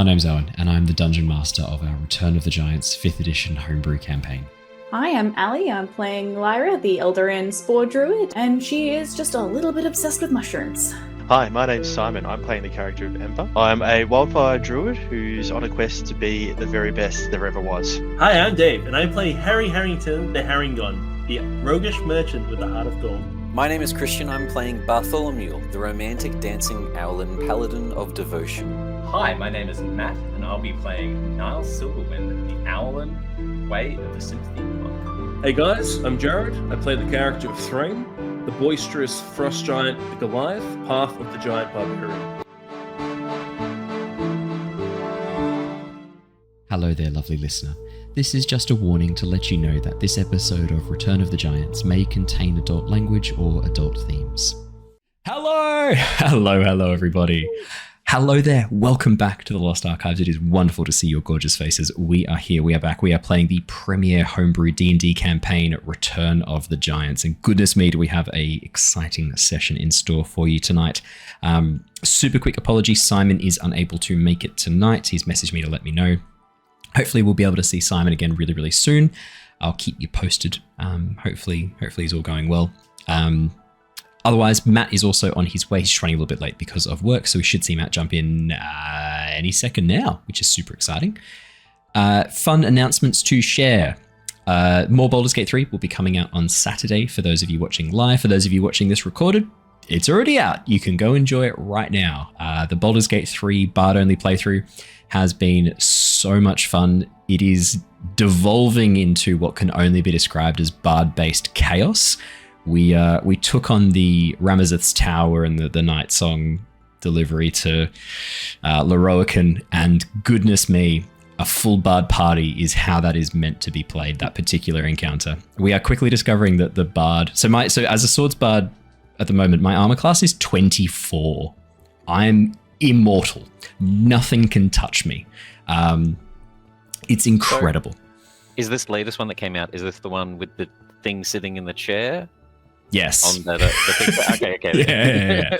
name's Owen, and I'm the Dungeon Master of our Return of the Giants 5th edition homebrew campaign. Hi, I'm Ali. I'm playing Lyra, the Eladrin Spore Druid, and she is just a little bit obsessed with mushrooms. Hi, my name's Simon. I'm playing the character of Ember. I'm a wildfire druid who's on a quest to be the very best there ever was. Hi, I'm Dave, and I play Harry Harrington, the Herringon, the roguish merchant with the heart of gold. My name is Christian. I'm playing Bartholomew, the romantic dancing Owlin, Paladin of devotion. Hi, my name is Matt, and I'll be playing Niles Silverwind, the Owlin, Way of the Sympathy Monk. Hey guys, I'm Jared. I play the character of Thrain, the boisterous frost giant, the Goliath, path of the giant barbarian. Hello there, lovely listener. This is just a warning to let you know that this episode of Return of the Giants may contain adult language or adult themes. Hello! Hello, everybody. Hello there. Welcome back to the Lost Archives. It is wonderful to see your gorgeous faces. We are here. We are back. We are playing the premier homebrew D&D campaign, Return of the Giants. And goodness me, do we have a exciting session in store for you tonight. Super quick apology. Simon is unable to make it tonight. He's messaged me to let me know. Hopefully we'll be able to see Simon again really, really soon. I'll keep you posted. Hopefully he's all going well. Otherwise, Matt is also on his way. He's running a little bit late because of work, so we should see Matt jump in any second now, which is super exciting. Fun announcements to share. More Baldur's Gate 3 will be coming out on Saturday for those of you watching live. For those of you watching this recorded, it's already out. You can go enjoy it right now. The Baldur's Gate 3 Bard-only playthrough has been so much fun. It is devolving into what can only be described as Bard-based chaos. We took on the Ramazith's Tower and the Night Song delivery to Leroican, and goodness me, a full Bard party is how that is meant to be played, that particular encounter. We are quickly discovering that the Bard... So as a Swords Bard at the moment, my armor class is 24. I'm immortal. Nothing can touch me. It's incredible. So, is this latest one that came out, is this the one with the thing sitting in the chair? Yes. On the thing, okay. Yeah.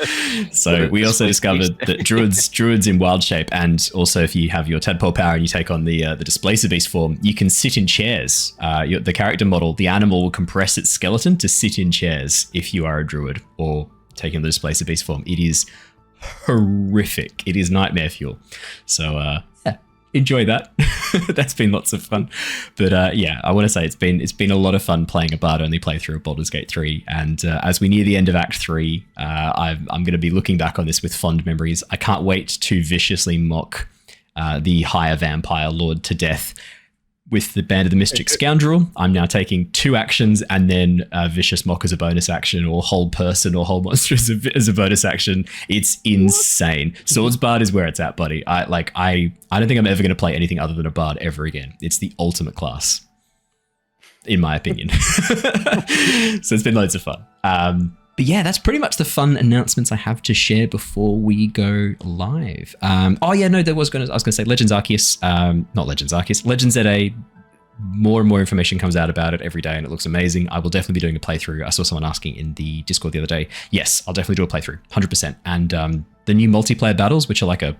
So we also discovered that druids in wild shape, and also if you have your tadpole power and you take on the Displacer Beast form, you can sit in chairs. The character model, the animal will compress its skeleton to sit in chairs if you are a druid or taking the Displacer Beast form. It is horrific. It is nightmare fuel. So enjoy that. That's been lots of fun. But I want to say it's been a lot of fun playing a Bard-only playthrough of Baldur's Gate 3. And as we near the end of Act 3, I'm going to be looking back on this with fond memories. I can't wait to viciously mock the higher vampire lord to death with the Band of the Mystic Scoundrel. I'm now taking 2 actions and then Vicious Mock as a bonus action, or Hold Person or Hold Monster as a bonus action. It's insane. Swords Bard is where it's at, buddy. I don't think I'm ever going to play anything other than a Bard ever again. It's the ultimate class, in my opinion. So it's been loads of fun. But yeah, that's pretty much the fun announcements I have to share before we go live. I was going to say Legends Arceus, not Legends Arceus, Legends ZA. More and more information comes out about it every day, and it looks amazing. I will definitely be doing a playthrough. I saw someone asking in the Discord the other day. Yes, I'll definitely do a playthrough, 100%. And the new multiplayer battles, which are like a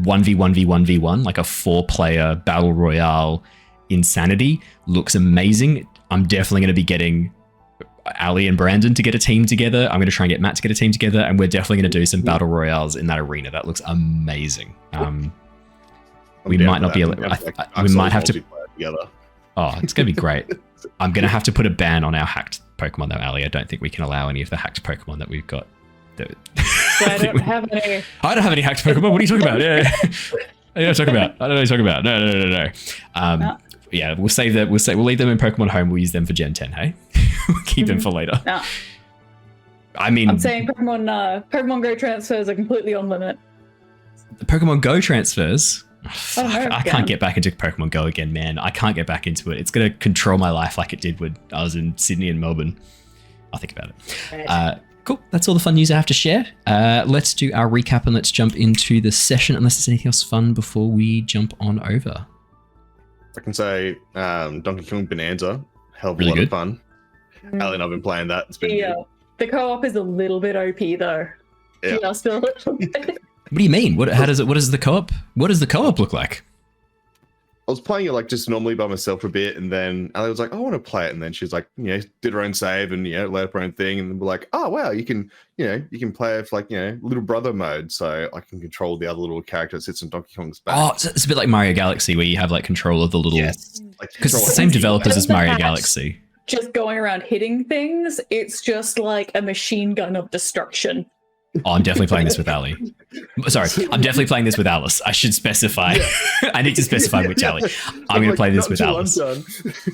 1v1v1v1, like a 4-player battle royale insanity, looks amazing. I'm definitely going to be getting Ali and Brandon to get a team together. I'm going to try and get Matt to get a team together, and we're definitely going to do some battle royales in that arena. That looks amazing. We might not be able. We might have to. Together. Oh, it's going to be great. I'm going to have to put a ban on our hacked Pokemon, though, Ali. I don't think we can allow any of the hacked Pokemon that we've got. I don't have any. I don't have any hacked Pokemon. What are you talking about? Yeah. What are you talking about? I don't know what you're talking about. No. Yeah, we'll save that. We'll leave them in Pokemon Home. We'll use them for Gen 10. Hey, we'll keep them for later. No. I mean, I'm saying Pokemon Go transfers are completely on limit. The Pokemon Go transfers. I can't get back into Pokemon Go again, man. I can't get back into it. It's going to control my life like it did when I was in Sydney and Melbourne. I'll think about it. Right. Cool. That's all the fun news I have to share. Let's do our recap and let's jump into the session, unless there's anything else fun before we jump on over. I can say Donkey Kong Bonanza, hell of a Really lot good. of fun. Ali and I've been playing that. It's been good. The co-op is a little bit OP though. Yeah. Just a little bit. What do you mean? What does the co-op look like? I was playing it like just normally by myself for a bit, and then Ali was like, "I want to play it," and then she's like, did her own save and let up her own thing, and we're like, "Oh wow, you can play it for like little brother mode, so I can control the other little character that sits on Donkey Kong's back." Oh, it's a bit like Mario Galaxy where you have like control of the little. Yes, because it's the same developers as Mario Galaxy. Just going around hitting things, it's just like a machine gun of destruction. Oh, I'm definitely playing this with Ali. Sorry, I'm definitely playing this with Alice. I should specify. I need to specify which Ali. I'm going to play this with Alice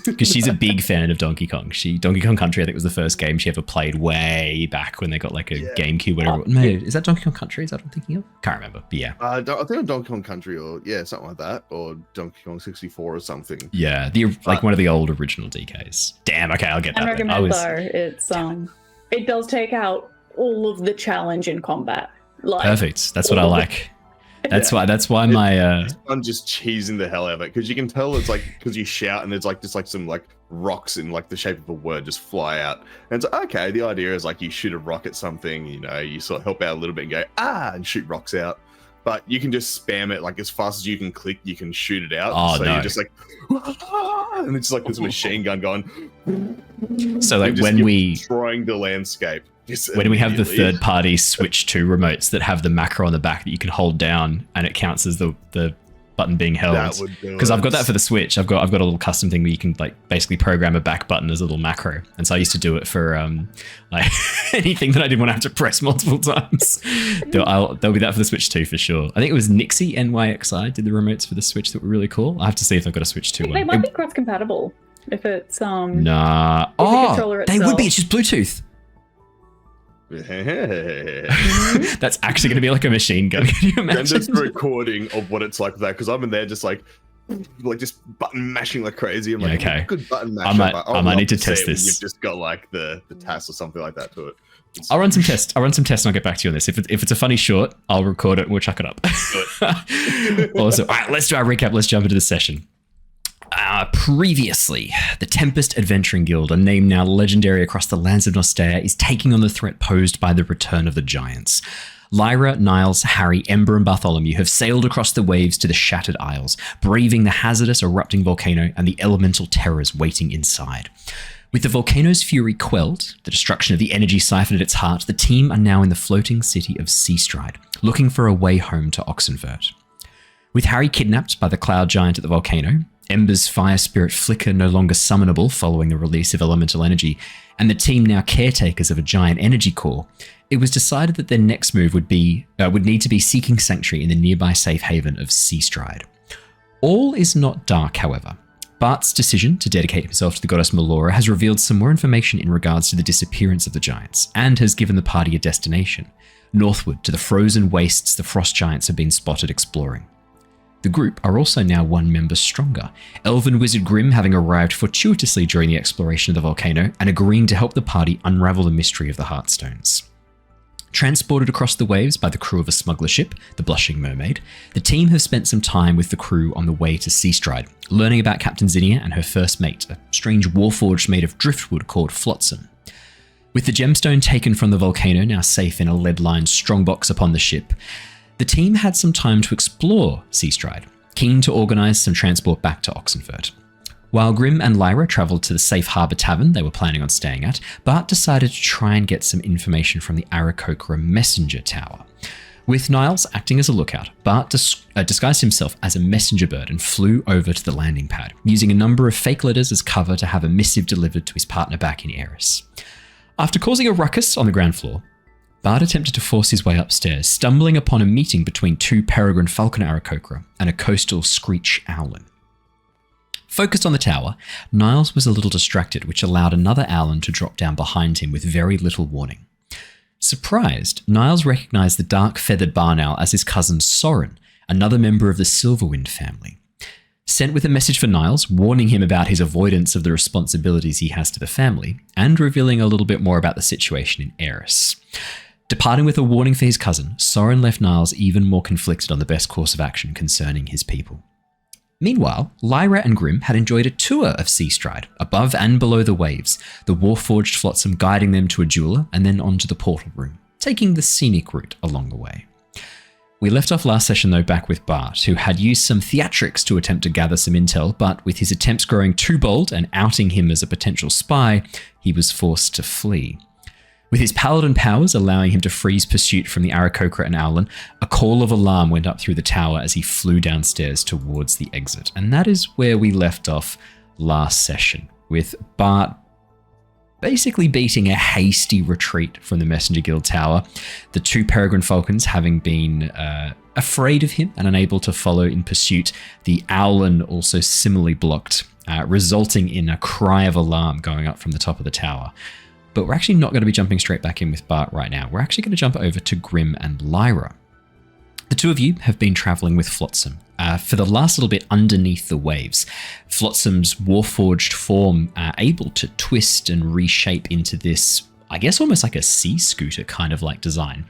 because she's a big fan of Donkey Kong. Donkey Kong Country, I think, was the first game she ever played way back when they got like a GameCube. Whatever. No, is that Donkey Kong Country? Is that what I'm thinking of? Can't remember. But yeah, I think Donkey Kong Country or something like that, or Donkey Kong 64 or something. Yeah, like one of the old original DKs. Damn. Okay, I'll get that. I recommend though it's it does take out all of the challenge in combat. Perfect. That's what I like. That's why my I'm just cheesing the hell out of it because you can tell it's like because you shout and there's like just like some like rocks in like the shape of a word just fly out, and it's like, okay, the idea is like you shoot a rock at something, you sort of help out a little bit and go and shoot rocks out, but you can just spam it like as fast as you can click, you can shoot it out. Oh, so no. you're just like and it's like this machine gun going. So like when we destroying the landscape. When we have the third-party Switch 2 remotes that have the macro on the back that you can hold down and it counts as the button being held. Because I've got that for the Switch. I've got a little custom thing where you can like basically program a back button as a little macro. And so I used to do it for like anything that I didn't want to have to press multiple times. There'll be that for the Switch 2 for sure. I think it was Nixie NYXI did the remotes for the Switch that were really cool. I have to see if I've got a Switch 2 one. They might be cross-compatible if it's nah. controller they itself. would be. It's just Bluetooth. That's actually going to be like a machine gun. Can you imagine? Send us the recording of what it's like with that, because I'm in there just like just button mashing like crazy. I'm like, okay. Good button mash. I might need to test this. You've just got like the TAS or something like that to it. I'll run some tests. And I'll get back to you on this. If it's a funny short, I'll record it and we'll chuck it up. Awesome. All right, let's do our recap. Let's jump into the session. Previously, the Tempest Adventuring Guild, a name now legendary across the lands of Nostea, is taking on the threat posed by the return of the giants. Lyra, Niles, Harry, Ember, and Bartholomew have sailed across the waves to the Shattered Isles, braving the hazardous erupting volcano and the elemental terrors waiting inside. With the volcano's fury quelled, the destruction of the energy siphon at its heart, the team are now in the floating city of Seastride, looking for a way home to Oxenfurt. With Harry kidnapped by the cloud giant at the volcano, Ember's fire spirit flicker no longer summonable following the release of elemental energy, and the team now caretakers of a giant energy core, it was decided that their next move would need to be seeking sanctuary in the nearby safe haven of Seastride. All is not dark, however. Bart's decision to dedicate himself to the goddess Melora has revealed some more information in regards to the disappearance of the giants, and has given the party a destination, northward to the frozen wastes the frost giants have been spotted exploring. The group are also now one member stronger, Elven Wizard Grimm having arrived fortuitously during the exploration of the volcano and agreeing to help the party unravel the mystery of the Heartstones. Transported across the waves by the crew of a smuggler ship, the Blushing Mermaid, the team have spent some time with the crew on the way to Seastride, learning about Captain Zinnia and her first mate, a strange warforged made of driftwood called Flotsam. With the gemstone taken from the volcano now safe in a lead-lined strongbox upon the ship, the team had some time to explore Seastride, keen to organise some transport back to Oxenfurt. While Grimm and Lyra travelled to the safe harbour tavern they were planning on staying at, Bart decided to try and get some information from the Aarakocra messenger tower. With Niles acting as a lookout, Bart disguised himself as a messenger bird and flew over to the landing pad, using a number of fake letters as cover to have a missive delivered to his partner back in Eris. After causing a ruckus on the ground floor, Bart attempted to force his way upstairs, stumbling upon a meeting between two peregrine falcon Aarakocra and a coastal screech Owlin. Focused on the tower, Niles was a little distracted, which allowed another Owlin to drop down behind him with very little warning. Surprised, Niles recognized the dark feathered barn owl as his cousin Soren, another member of the Silverwind family. Sent with a message for Niles, warning him about his avoidance of the responsibilities he has to the family, and revealing a little bit more about the situation in Eris. Departing with a warning for his cousin, Soren left Niles even more conflicted on the best course of action concerning his people. Meanwhile, Lyra and Grimm had enjoyed a tour of Seastride, above and below the waves, the warforged Flotsam guiding them to a jeweler and then onto the portal room, taking the scenic route along the way. We left off last session though back with Bart, who had used some theatrics to attempt to gather some intel, but with his attempts growing too bold and outing him as a potential spy, he was forced to flee. With his Paladin powers allowing him to freeze pursuit from the Aarakocra and Owlin, a call of alarm went up through the tower as he flew downstairs towards the exit. And that is where we left off last session, with Bart basically beating a hasty retreat from the Messenger Guild tower, the two Peregrine Falcons having been afraid of him and unable to follow in pursuit, the Owlin also similarly blocked, resulting in a cry of alarm going up from the top of the tower. But we're actually not going to be jumping straight back in with Bart right now. We're actually going to jump over to Grim and Lyra. The two of you have been traveling with Flotsam for the last little bit underneath the waves. Flotsam's warforged form able to twist and reshape into this, I guess, almost like a sea scooter kind of like design,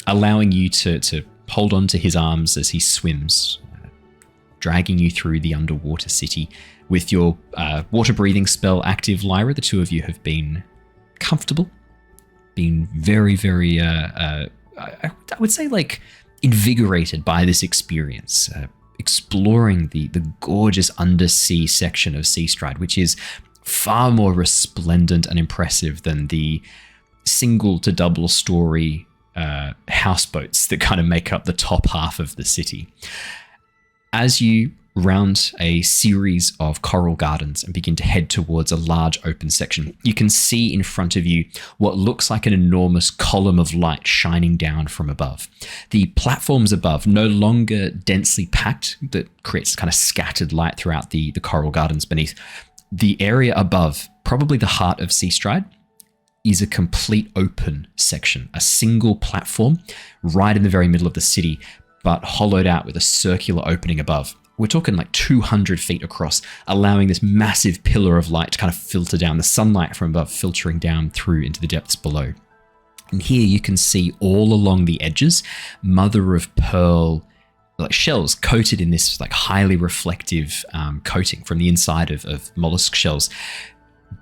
allowing you to hold on to his arms as he swims, dragging you through the underwater city. With your water breathing spell active, Lyra, the two of you have been comfortable, been very, very, I would say like invigorated by this experience, exploring the gorgeous undersea section of Seastride, which is far more resplendent and impressive than the single to double story houseboats that kind of make up the top half of the city. As you round a series of coral gardens and begin to head towards a large open section, you can see in front of you what looks like an enormous column of light shining down from above. The platforms above, no longer densely packed, that creates kind of scattered light throughout the coral gardens beneath. The area above, probably the heart of Seastride, is a complete open section, a single platform right in the very middle of the city, but hollowed out with a circular opening above. We're talking like 200 feet across, allowing this massive pillar of light to kind of filter down, the sunlight from above filtering down through into the depths below. And here you can see all along the edges, mother of pearl like shells coated in this like highly reflective coating from the inside of mollusk shells,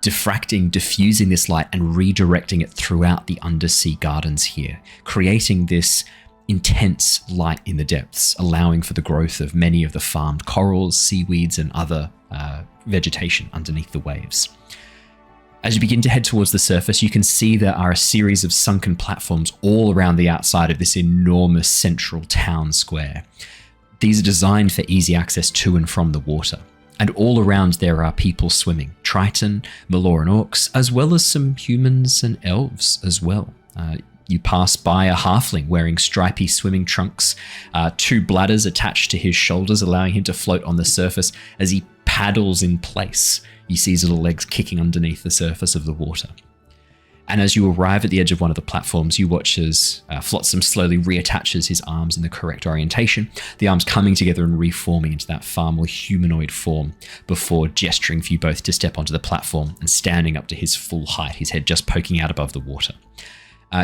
diffracting, diffusing this light and redirecting it throughout the undersea gardens here, creating this intense light in the depths, allowing for the growth of many of the farmed corals, seaweeds, and other vegetation underneath the waves. As you begin to head towards the surface, you can see there are a series of sunken platforms all around the outside of this enormous central town square. These are designed for easy access to and from the water. And all around there are people swimming, Triton, Maloran orcs, as well as some humans and elves as well. You pass by a halfling wearing stripy swimming trunks, two bladders attached to his shoulders, allowing him to float on the surface as he paddles in place. You see his little legs kicking underneath the surface of the water. And as you arrive at the edge of one of the platforms, you watch as Flotsam slowly reattaches his arms in the correct orientation, the arms coming together and reforming into that far more humanoid form before gesturing for you both to step onto the platform and standing up to his full height, his head just poking out above the water.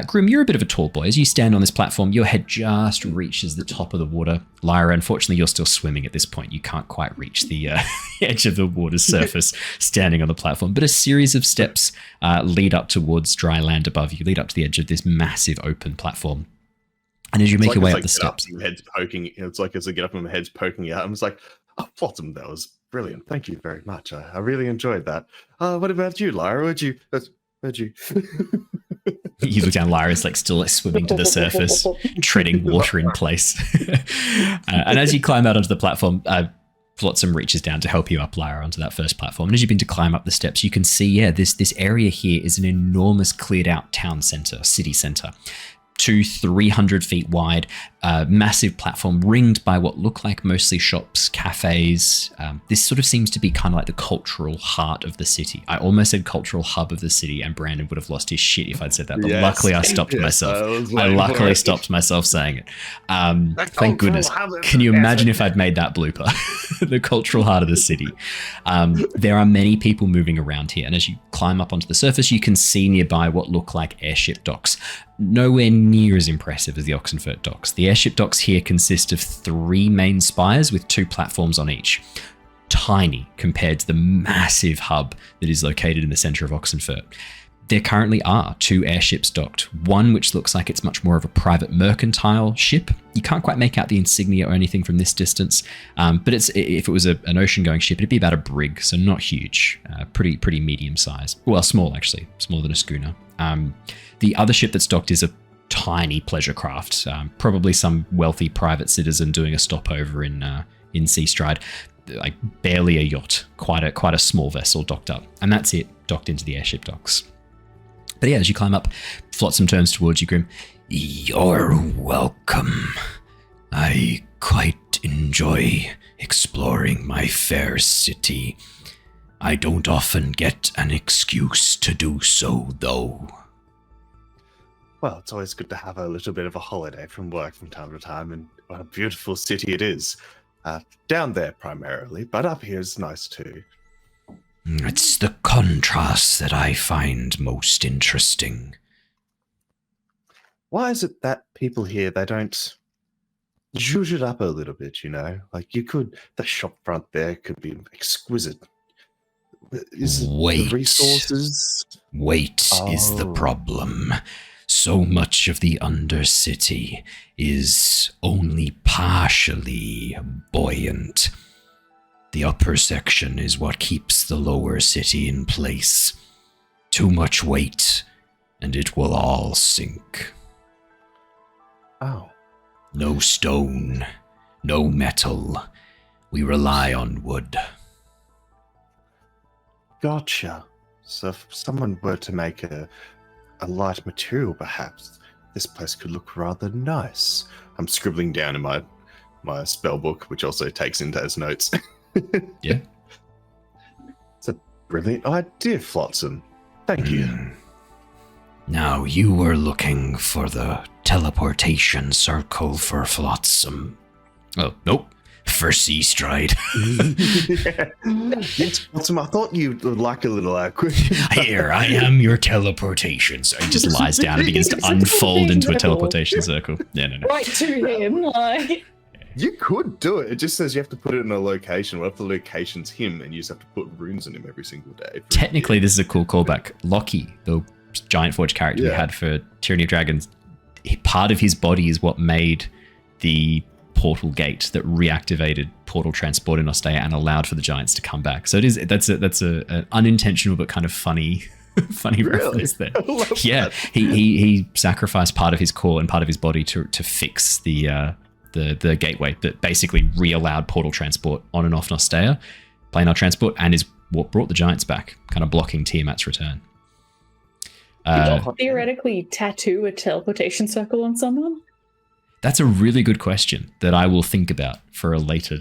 Grim, you're a bit of a tall boy. As you stand on this platform, your head just reaches the top of the water. Lyra, unfortunately, you're still swimming at this point. You can't quite reach the edge of the water's surface standing on the platform. But a series of steps lead up towards dry land above you, lead up to the edge of this massive open platform. And as you make your way up the steps... Head's poking, it's like as I get up and my head's poking out, I'm just like, oh, Flotsam, that was brilliant. Thank you very much. I really enjoyed that. What about you, Lyra? Where'd you... You look down, Lyra's like still like swimming to the surface, treading water in place. And as you climb out onto the platform, Flotsam reaches down to help you up, Lyra, onto that first platform. And as you begin to climb up the steps, you can see, this area here is an enormous cleared out town center, city center. 200-300 feet wide, massive platform ringed by what look like mostly shops, cafes. This sort of seems to be kind of like the cultural heart of the city. I almost said cultural hub of the city, and Brandon would have lost his shit if I'd said that. But luckily I stopped myself. I luckily stopped myself saying it. Thank goodness. Can you imagine if I'd made that blooper? The cultural heart of the city. There are many people moving around here, and as you climb up onto the surface, you can see nearby what look like airship docks. Nowhere near as impressive as the Oxenfurt docks. The airship docks here consist of 3 main spires with 2 platforms on each. Tiny compared to the massive hub that is located in the center of Oxenfurt. There currently are 2 airships docked. One which looks like it's much more of a private mercantile ship. You can't quite make out the insignia or anything from this distance, but if it was an ocean-going ship, it'd be about a brig, so not huge. Pretty medium-sized. Well, small actually, smaller than a schooner. The other ship that's docked is a tiny pleasure craft, probably some wealthy private citizen doing a stopover in Seastride. Like barely a yacht, quite a small vessel docked up, and that's it, docked into the airship docks. But yeah, as you climb up, Flotsam turns towards you, Grim. You're welcome. I quite enjoy exploring my fair city. I don't often get an excuse to do so, though. Well, it's always good to have a little bit of a holiday from work from time to time, and what a beautiful city it is. Down there primarily, but up here is nice too. It's the contrast that I find most interesting. Why is it that people here, they don't zhuzh it up a little bit, you know? Like the shop front there could be exquisite. Is it the resources? Weight is the problem. So much of the Undercity is only partially buoyant. The upper section is what keeps the lower city in place. Too much weight, and it will all sink. Oh. No stone, no metal. We rely on wood. Gotcha. So if someone were to make a light material, perhaps, this place could look rather nice. I'm scribbling down in my spell book, which also takes into as notes. Yeah. It's a brilliant idea, Flotsam. Thank you. Now, you were looking for the teleportation circle for Flotsam. Oh, nope. For Seastride. Yes, Flotsam, I thought you would like a little Here, I am your teleportation. So he just lies down and begins to unfold into a teleportation circle. No. Right to him, like. You could do it. It just says you have to put it in a location. What if the location's him and you just have to put runes in him every single day? Technically, this is a cool callback. Lockie, the Giant Forge character we had for Tyranny of Dragons, part of his body is what made the portal gate that reactivated portal transport in Ostea and allowed for the giants to come back. So that's an unintentional but kind of funny reference there. Yeah, he sacrificed part of his core and part of his body to fix the gateway that basically re-allowed portal transport on and off Ostea, planar transport, and is what brought the giants back, kind of blocking Tiamat's return. Could you theoretically tattoo a teleportation circle on someone? That's a really good question that I will think about for a later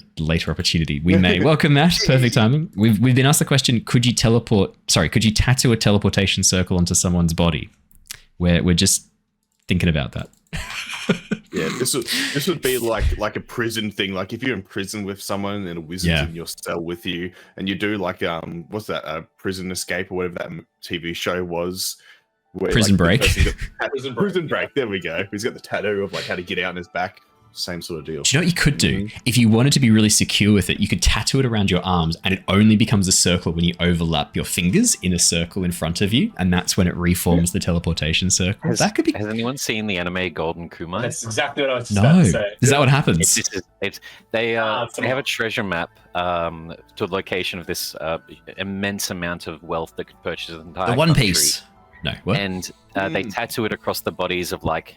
opportunity. We may. Welcome, Matt. Perfect timing. We've been asked the question, could you tattoo a teleportation circle onto someone's body? We're just thinking about that. Yeah, this would be like a prison thing. Like if you're in prison with someone and a wizard's in your cell with you, and you do like what's that? Prison Escape or whatever that TV show was. Where, Prison Break. Prison Break. There we go. He's got the tattoo of like how to get out on his back. Same sort of deal. Do you know what you could do? If you wanted to be really secure with it, you could tattoo it around your arms, and it only becomes a circle when you overlap your fingers in a circle in front of you, and that's when it reforms the teleportation circle. That could be. Has anyone seen the anime Golden Kumai? That's exactly what I was just about to say. Is that what happens? They have a treasure map to the location of this immense amount of wealth that could purchase an entire The One country. Piece. No, what? And they tattoo it across the bodies of like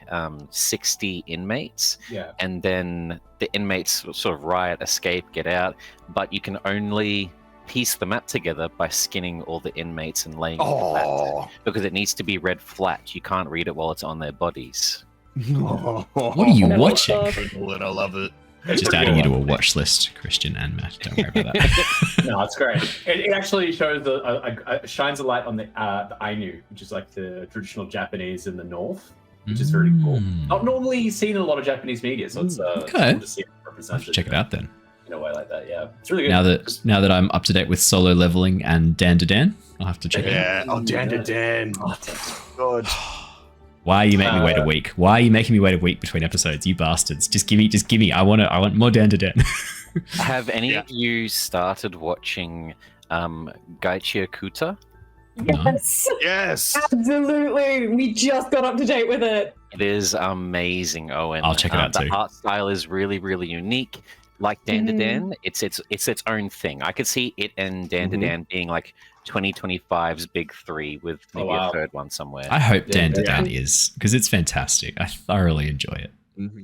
60 inmates. Yeah. And then the inmates sort of riot, escape, get out. But you can only piece the map together by skinning all the inmates and laying it flat. Because it needs to be read flat. You can't read it while it's on their bodies. What are you watching? I love it. Just adding you to a watch list, Christian and Matt. Don't worry about that. No, it's great. It actually shows shines a light on the Ainu, which is like the traditional Japanese in the north, which is very cool. Not normally seen in a lot of Japanese media, so it's cool to see it represented. Check it out then. In a way like that, yeah, it's really good. Now that I'm up to date with solo leveling and Dan to Dan, I'll have to check it out. Yeah, Dan to Dan. God. Why are you making me wait a week? Why are you making me wait a week between episodes? You bastards! Just give me. I want more Dan to Dan. Have any of you started watching Gaichia Kuta? Yes. Yes. Absolutely. We just got up to date with it. It is amazing, Owen. I'll check it out the too. art style is really, really unique. Like Dan, it's its own thing. I could see it and Dan being like 2025's big three with maybe a third one somewhere. I hope Dan is, because it's fantastic. I thoroughly enjoy it.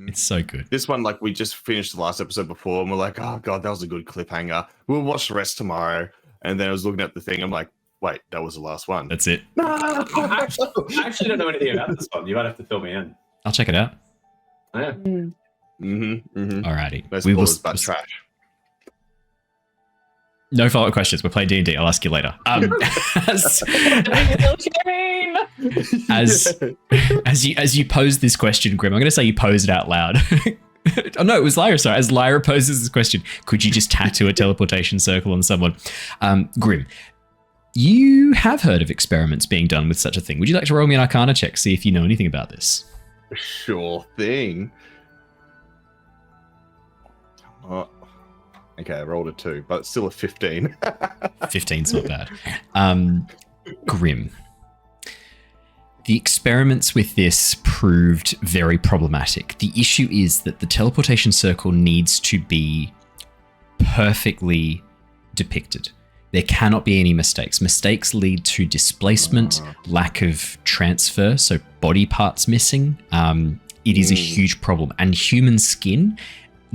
It's so good. This one, like, we just finished the last episode before, and we're like, oh god, that was a good cliffhanger. We'll watch the rest tomorrow. And then I was looking at the thing, I'm like, wait, that was the last one. That's it. No! I actually don't know anything about this one. You might have to fill me in. I'll check it out. Yeah. Alrighty. No spoilers, but trash. No follow-up questions. We're playing D&D. I'll ask you later. As you pose this question, Grim, I'm going to say you pose it out loud. Oh no, it was Lyra. Sorry. As Lyra poses this question, could you just tattoo a teleportation circle on someone? Grim, you have heard of experiments being done with such a thing. Would you like to roll me an Arcana check, see if you know anything about this? Sure thing. Okay, I rolled a 2, but it's still a 15. 15's not bad. Grim. The experiments with this proved very problematic. The issue is that the teleportation circle needs to be perfectly depicted. There cannot be any mistakes. Mistakes lead to displacement, lack of transfer, so body parts missing. It is a huge problem. And human skin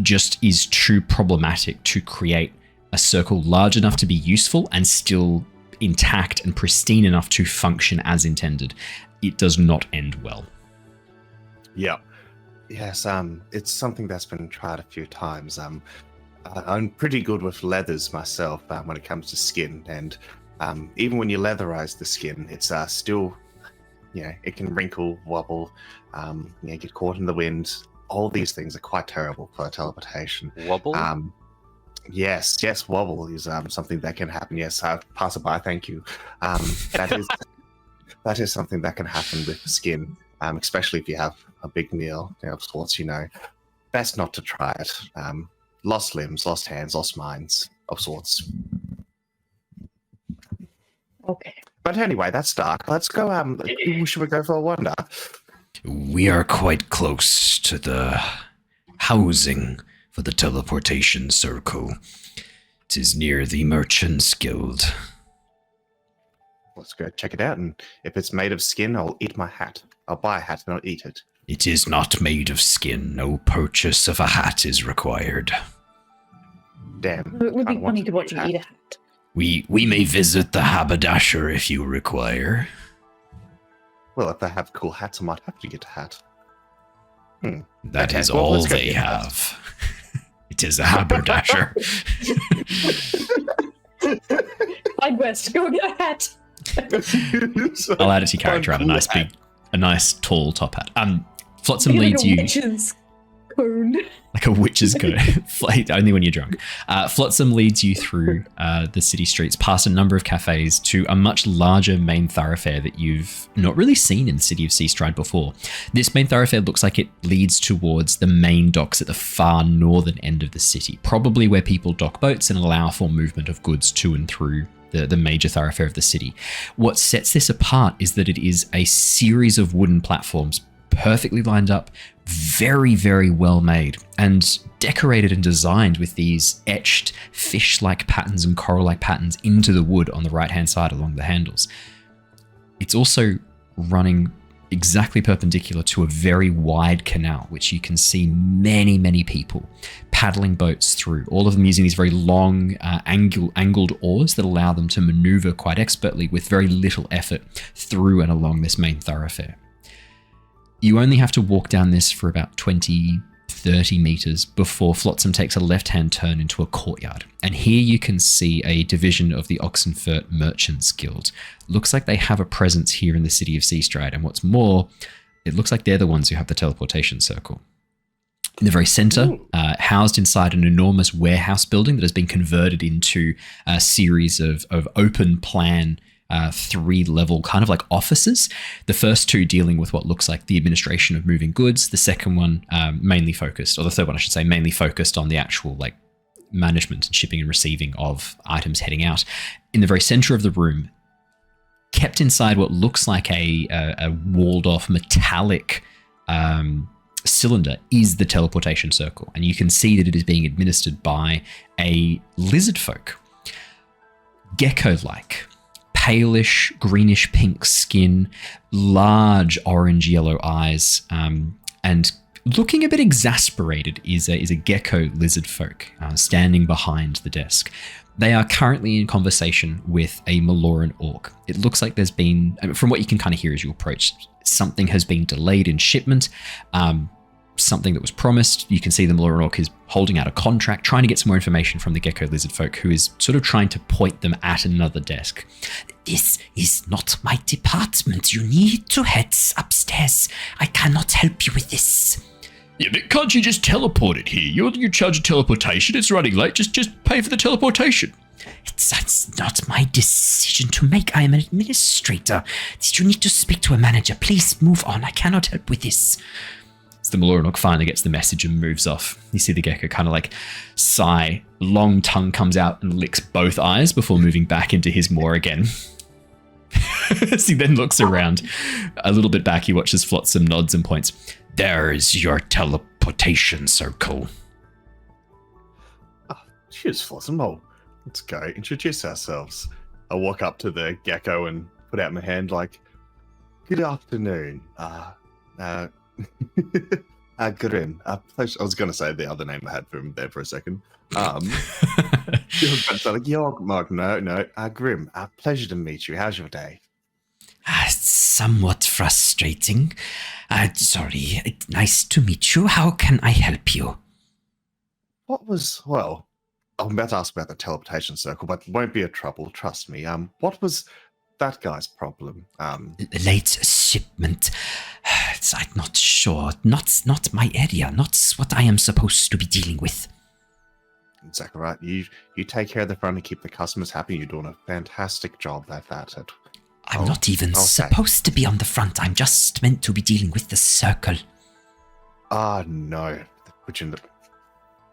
just is too problematic to create a circle large enough to be useful and still intact and pristine enough to function as intended. It does not end well. Yeah. Yes, it's something that's been tried a few times. I'm pretty good with leathers myself when it comes to skin, and even when you leatherize the skin, it's still, it can wrinkle, wobble, get caught in the wind. All these things are quite terrible for teleportation. Wobble? Yes, wobble is something that can happen. Yes, passerby, thank you. That is something that can happen with the skin, especially if you have a big meal of sorts. Best not to try it. Lost limbs, lost hands, lost minds of sorts. Okay. But anyway, that's dark. Let's go. Should we go for a wander? We are quite close to the housing for the teleportation circle. It is near the Merchants Guild. Let's go check it out, and if it's made of skin, I'll eat my hat. I'll buy a hat and I'll eat it. It is not made of skin. No purchase of a hat is required. Damn. It would be funny to watch you eat a hat. We may visit the haberdasher if you require. Well, if they have cool hats, I might have to get a hat. That is all they have. It is a haberdasher. Side quest, go get a hat. I'll add it to your character out. A nice tall top hat. Flotsam leads you cone. like a witch's cone. Only when you're drunk. Flotsam leads you through the city streets, past a number of cafes, to a much larger main thoroughfare that you've not really seen in the city of Seastride before. This main thoroughfare looks like it leads towards the main docks at the far northern end of the city, probably where people dock boats and allow for movement of goods to and through the major thoroughfare of the city. What sets this apart is that it is a series of wooden platforms, perfectly lined up, very, very well made, and decorated and designed with these etched fish-like patterns and coral-like patterns into the wood on the right-hand side along the handles. It's also running exactly perpendicular to a very wide canal, which you can see many, many people paddling boats through, all of them using these very long angled oars that allow them to maneuver quite expertly with very little effort through and along this main thoroughfare. You only have to walk down this for about 20-30 meters before Flotsam takes a left-hand turn into a courtyard. And here you can see a division of the Oxenfurt Merchants Guild. Looks like they have a presence here in the city of Seastride. And what's more, it looks like they're the ones who have the teleportation circle. In the very center, housed inside an enormous warehouse building that has been converted into a series of open plan 3-level kind of like offices. The first two dealing with what looks like the administration of moving goods. The second one mainly focused, or the third one I should say, mainly focused on the actual like management and shipping and receiving of items heading out. In the very center of the room, kept inside what looks like a walled-off metallic cylinder is the teleportation circle, and you can see that it is being administered by a lizard folk. Gecko-like, palish, greenish pink skin, large orange-yellow eyes, and looking a bit exasperated is a gecko lizard folk standing behind the desk. They are currently in conversation with a Maloran orc. It looks like there's been, from what you can kind of hear as you approach, something has been delayed in shipment, something that was promised. You can see the Maloran orc is holding out a contract, trying to get some more information from the gecko lizard folk, who is sort of trying to point them at another desk. This is not my department. You need to head upstairs. I cannot help you with this. Yeah, but can't you just teleport it here? You're in charge of teleportation. It's running late. Just pay for the teleportation. It's not my decision to make. I am an administrator. You need to speak to a manager. Please move on. I cannot help with this. As the Maloran orc finally gets the message and moves off, you see the gecko kind of like sigh, long tongue comes out and licks both eyes before moving back into his maw again. As he then looks around a little bit back, he watches Flotsam, nods and points. There's your teleportation circle. Oh, cheers, Flotsam. Oh, let's go introduce ourselves. I walk up to the gecko and put out my hand like, good afternoon. Grim. Pleasure. I was going to say the other name I had for him there for a second. Like, Mark, no. Grim. Pleasure to meet you. How's your day? Somewhat frustrating. Sorry. Nice to meet you. How can I help you? Well, I'm about to ask about the teleportation circle, but it won't be a trouble. Trust me. What was that guy's problem? Late shipment. I'm not sure. Not my area. Not what I am supposed to be dealing with. Exactly right. You take care of the front and keep the customers happy. You're doing a fantastic job at that. I'm not even supposed to be on the front. I'm just meant to be dealing with the circle. No.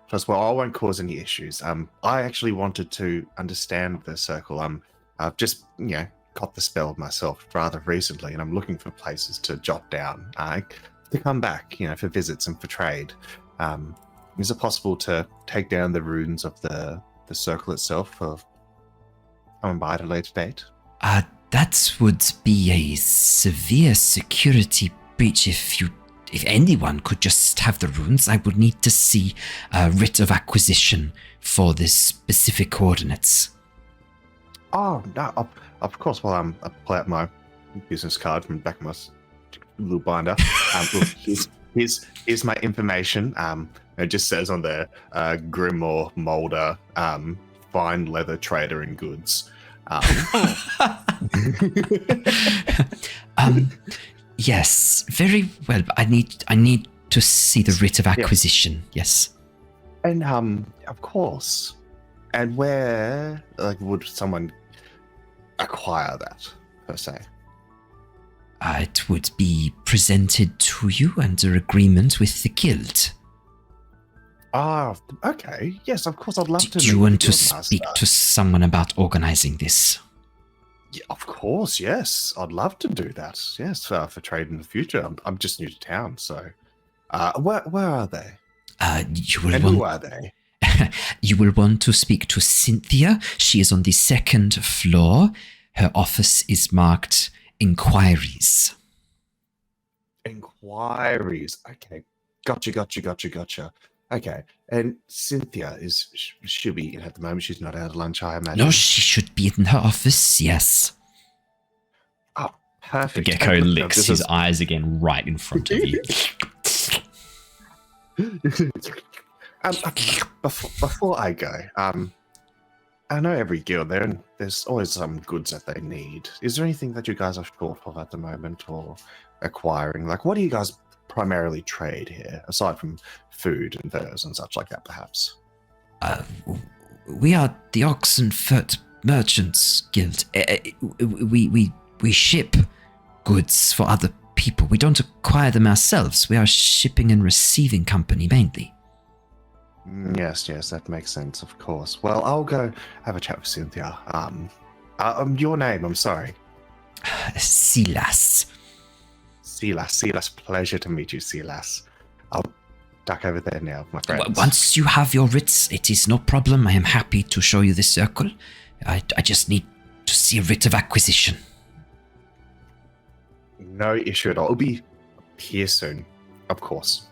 Trust well, I won't cause any issues. I actually wanted to understand the circle. I've just, got the spell myself rather recently, and I'm looking for places to jot down to come back, for visits and for trade. Is it possible to take down the runes of the circle itself for coming by at a later date? That would be a severe security breach if anyone could just have the runes. I would need to see a writ of acquisition for the specific coordinates. Oh, no, of course. Well, I pull out my business card from the back of my little binder. Look, here's my information. It just says on there, Grimmaw Molder, fine leather trader in goods. Yes, very well. I need to see the writ of acquisition. Yes. And of course. And where would someone acquire that per se? It would be presented to you under agreement with the guild. Okay. Yes, of course. I'd love to. Do you want to speak to someone about organizing this? Yeah, of course. Yes, I'd love to do that. Yes, for trade in the future. I'm just new to town, so where are they? Who are they? You will want to speak to Cynthia. She is on the second floor. Her office is marked Inquiries. Inquiries. Okay. Gotcha. Okay. And Cynthia, she'll be in at the moment. She's not out of lunch, I imagine. No, she should be in her office, yes. Oh, perfect. The gecko licks his eyes again right in front of you. Before I go, I know every guild there, and there's always some goods that they need. Is there anything that you guys are short of at the moment, or acquiring? Like, what do you guys primarily trade here, aside from food and furs and such like that, perhaps? We are the Ox and Furt Merchants Guild. We ship goods for other people. We don't acquire them ourselves. We are a shipping and receiving company mainly. Yes, that makes sense, of course. Well, I'll go have a chat with Cynthia. Your name, I'm sorry. Silas. Silas, pleasure to meet you, Silas. I'll duck over there now, my friends. Once you have your writs, it is no problem. I am happy to show you the circle. I just need to see a writ of acquisition. No issue at all. It'll be here soon, of course.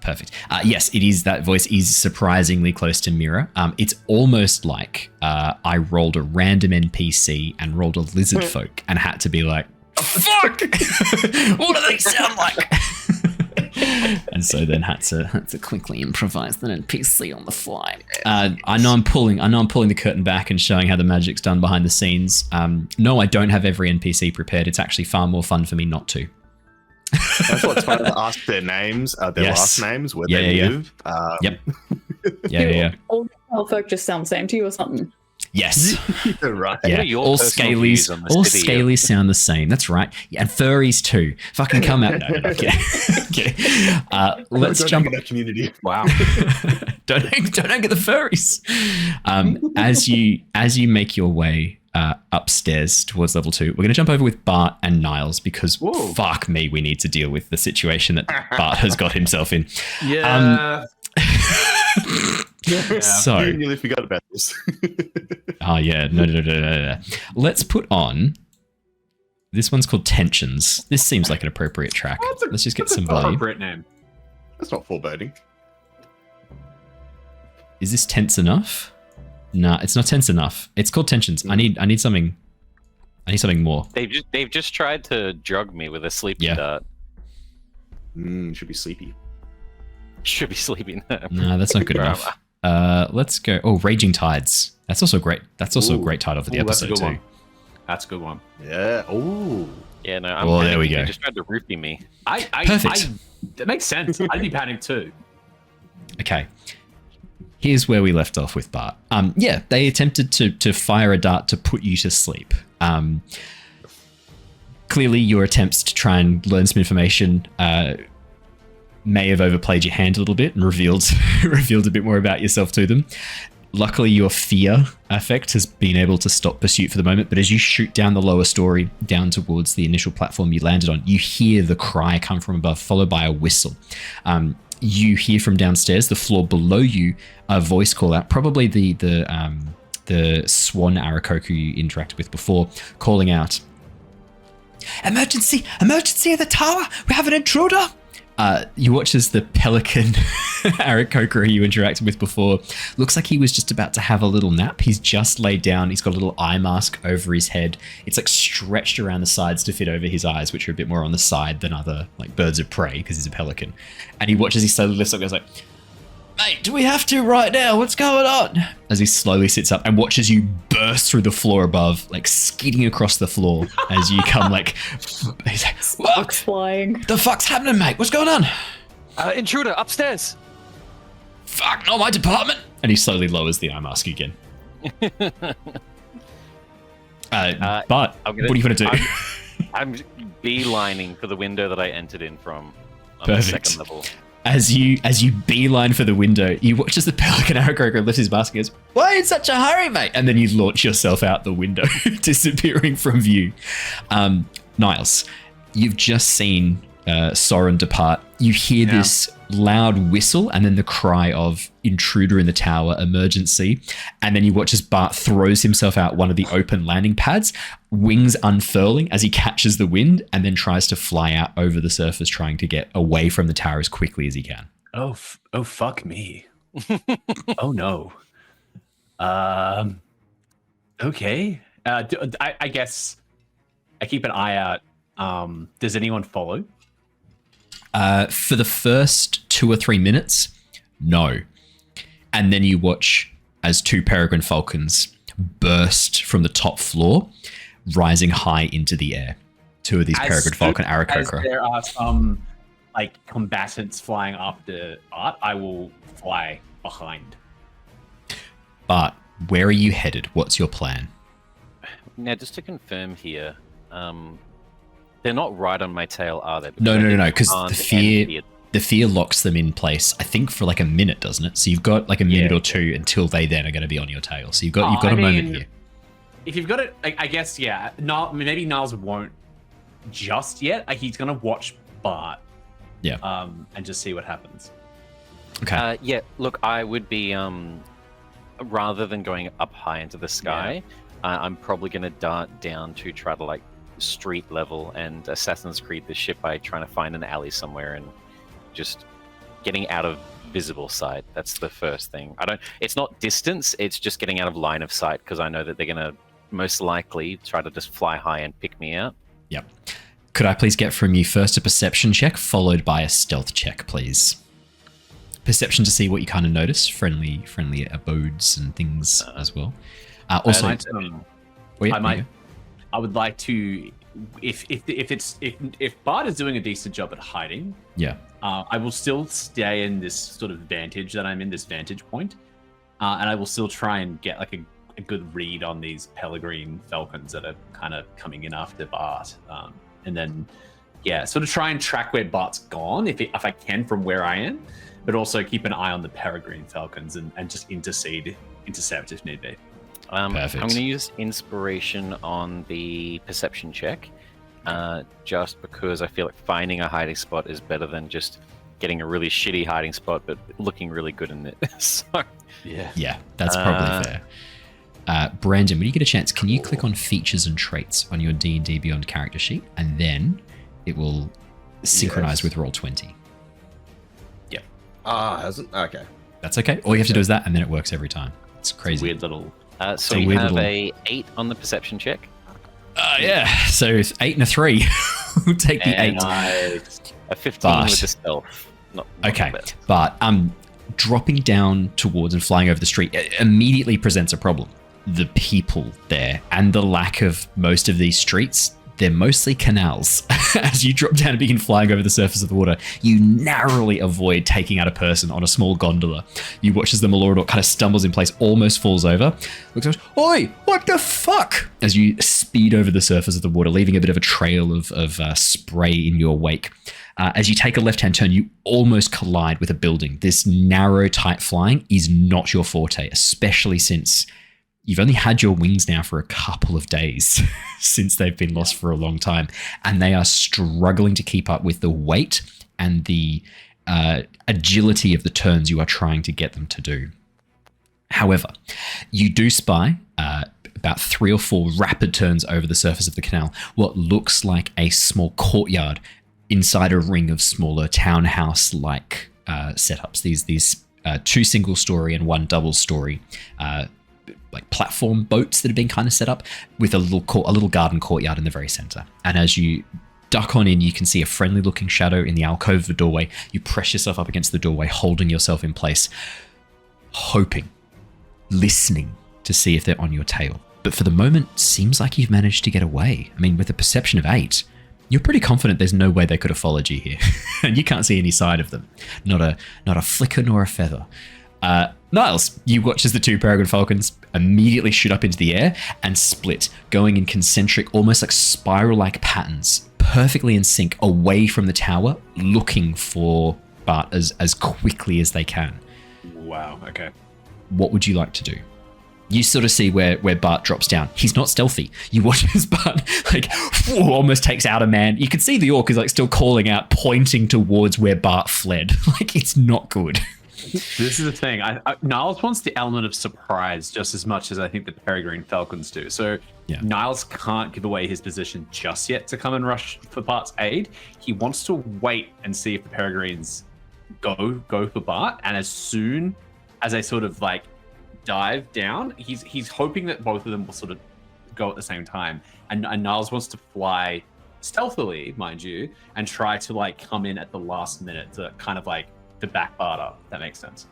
Perfect. Yes, it is. That voice is surprisingly close to Mira. It's almost like I rolled a random NPC and rolled a lizard folk and had to be like, fuck! What do they sound like? And so then had to quickly improvise the NPC on the fly. I know I'm pulling the curtain back and showing how the magic's done behind the scenes. No, I don't have every NPC prepared. It's actually far more fun for me not to. That's what's fun to ask their names, their last names, where they live. Yep. Yeah. All folk just sound the same to you or something? Yes. Right. Yeah. All scalies sound the same. That's right. Yeah, and furries too. Fucking come out. No, okay. Let's jump in that community. Wow. don't get the furries. As you make your way upstairs towards level 2, we're going to jump over with Bart and Niles because fuck me, we need to deal with the situation that Bart has got himself in. Yeah. So you nearly forgot about this. Oh yeah, no. Let's put on. This one's called Tensions. This seems like an appropriate track. Let's just get some volume. Appropriate name. That's not foreboding. Is this tense enough? Nah, it's not tense enough. It's called Tensions. I need something. I need something more. They've just tried to drug me with a sleepy dart. Should be sleepy. Should be sleeping. No, that's not good enough. Let's go. Oh, Raging Tides. That's also great. That's also a great title for the episode too. That's a good one. Yeah. Oh. Yeah. No. There we go. They just tried to roofie me. Perfect. That makes sense. I'd be panicked too. Okay. Here's where we left off with Bart. Yeah, they attempted to fire a dart to put you to sleep. Clearly, your attempts to try and learn some information may have overplayed your hand a little bit and revealed a bit more about yourself to them. Luckily, your fear effect has been able to stop pursuit for the moment, but as you shoot down the lower story, down towards the initial platform you landed on, you hear the cry come from above, followed by a whistle. You hear from downstairs, the floor below you, a voice call out, probably the swan Arakoku you interacted with before, calling out, Emergency at the tower! We have an intruder! You watch as the pelican Arakoku you interacted with before looks like he was just about to have a little nap. He's just laid down. He's got a little eye mask over his head. It's like stretched around the sides to fit over his eyes, which are a bit more on the side than other like birds of prey because he's a pelican. And he watches, he slowly lifts up and goes like, mate, do we have to right now? What's going on? As he slowly sits up and watches you burst through the floor above, like skidding across the floor as you come like, he's like, sparks flying. The fuck's happening, mate? What's going on? Intruder upstairs. Fuck, not my department. And he slowly lowers the eye mask again. But what are you going to do? I'm beelining for the window that I entered in from on Perfect. The second level. As you beeline for the window, you watch as the pelican Arakoku lifts his mask and goes, why in such a hurry, mate? And then you launch yourself out the window, disappearing from view. Niles, you've just seen Soren depart. You hear this loud whistle and then the cry of intruder in the tower, emergency. And then you watch as Bart throws himself out one of the open landing pads, wings unfurling as he catches the wind and then tries to fly out over the surface, trying to get away from the tower as quickly as he can. Oh fuck me. Oh no. Okay. I guess I keep an eye out. Does anyone follow? For the first 2 or 3 minutes, no. And then you watch as 2 peregrine falcons burst from the top floor, rising high into the air. 2 of these peregrine falcon Arakoku. There are some like combatants flying after Bart. I will fly behind. But where are you headed? What's your plan? Now, just to confirm here, they're not right on my tail, are they? No, because the fear locks them in place, I think, for like a minute, doesn't it? So you've got like a minute or two until they then are going to be on your tail. So you've got a moment here. if you've got it, I guess, yeah. Maybe Niles won't just yet. He's gonna watch Bart. Yeah. And just see what happens. Okay. Yeah. Look, I would be rather than going up high into the sky, I'm probably gonna dart down to try to like street level and Assassin's Creed the ship by trying to find an alley somewhere and just getting out of visible sight. That's the first thing. It's not distance, it's just getting out of line of sight, because I know that they're gonna most likely try to just fly high and pick me out. Yep. Could I please get from you first a perception check followed by a stealth check, please? Perception to see what you kind of notice, friendly abodes and things as well. Also, I would like to, if Bart is doing a decent job at hiding, I will still stay in this sort of vantage that I'm in, this vantage point, and I will still try and get like a good read on these Pellegrine Falcons that are kind of coming in after Bart, and then sort of try and track where Bart's gone if I can from where I am, but also keep an eye on the Peregrine Falcons and just intercept if need be. I'm going to use inspiration on the perception check, just because I feel like finding a hiding spot is better than just getting a really shitty hiding spot, but looking really good in it. So, yeah, that's probably fair. Brandon, when you get a chance, can you click on features and traits on your D&D Beyond character sheet, and then it will synchronize with Roll20. Yep. Hasn't? Okay. That's okay. All you have to do is that, and then it works every time. It's crazy. It's a weird little... so you have a 8 on the perception check. So it's 8 and a 3. We'll take the 8. A 15 with the stealth. Not okay, but dropping down towards and flying over the street immediately presents a problem. The people there and the lack of most of these streets, they're mostly canals. As you drop down and begin flying over the surface of the water, you narrowly avoid taking out a person on a small gondola. You watch as the Malordor kind of stumbles in place, almost falls over. Looks like, oi, what the fuck? As you speed over the surface of the water, leaving a bit of a trail of spray in your wake. As you take a left-hand turn, you almost collide with a building. This narrow, tight flying is not your forte, especially since you've only had your wings now for a couple of days since they've been lost for a long time, and they are struggling to keep up with the weight and the agility of the turns you are trying to get them to do. However, you do spy about 3 or 4 rapid turns over the surface of the canal, what looks like a small courtyard inside a ring of smaller townhouse-like setups. These 2 single-story and 1 double-story like platform boats that have been kind of set up with a little garden courtyard in the very center. And as you duck on in, you can see a friendly looking shadow in the alcove of the doorway. You press yourself up against the doorway, holding yourself in place, hoping, listening to see if they're on your tail. But for the moment, seems like you've managed to get away. I mean, with a perception of 8, you're pretty confident there's no way they could have followed you here. And you can't see any sign of them. Not a flicker nor a feather. Niles, you watch as the 2 Peregrine Falcons immediately shoot up into the air and split, going in concentric, almost like spiral-like patterns, perfectly in sync, away from the tower, looking for Bart as quickly as they can. Wow, okay. What would you like to do? You sort of see where Bart drops down. He's not stealthy. You watch as Bart almost takes out a man. You can see the orc is still calling out, pointing towards where Bart fled. It's not good. This is the thing. Niles wants the element of surprise just as much as I think the Peregrine Falcons do. So Niles can't give away his position just yet to come and rush for Bart's aid. He wants to wait and see if the Peregrines go for Bart. And as soon as they sort of dive down, he's hoping that both of them will sort of go at the same time. And Niles wants to fly stealthily, mind you, and try to come in at the last minute to kind of to back Bart up. If that makes sense.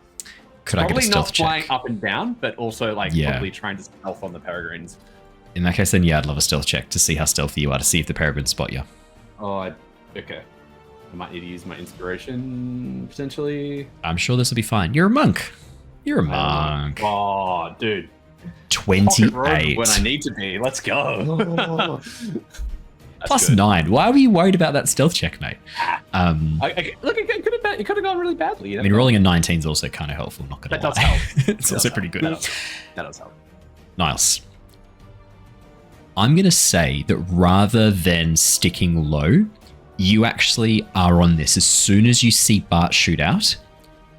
Could I get a stealth check? Probably not flying up and down, but also probably trying to stealth on the Peregrines. In that case, then I'd love a stealth check to see how stealthy you are, to see if the Peregrines spot you. Oh, okay. I might need to use my inspiration potentially. I'm sure this will be fine. You're a monk. You're a monk. Oh, dude. 28. When I need to be. Let's go. Plus 9. Why were you worried about that stealth check, mate? Look, it could have gone really badly. I mean, rolling a 19 is also kind of helpful. Not gonna lie. That does help. It's also pretty good. That does help. Niles, I'm going to say that rather than sticking low, you actually are on this. As soon as you see Bart shoot out,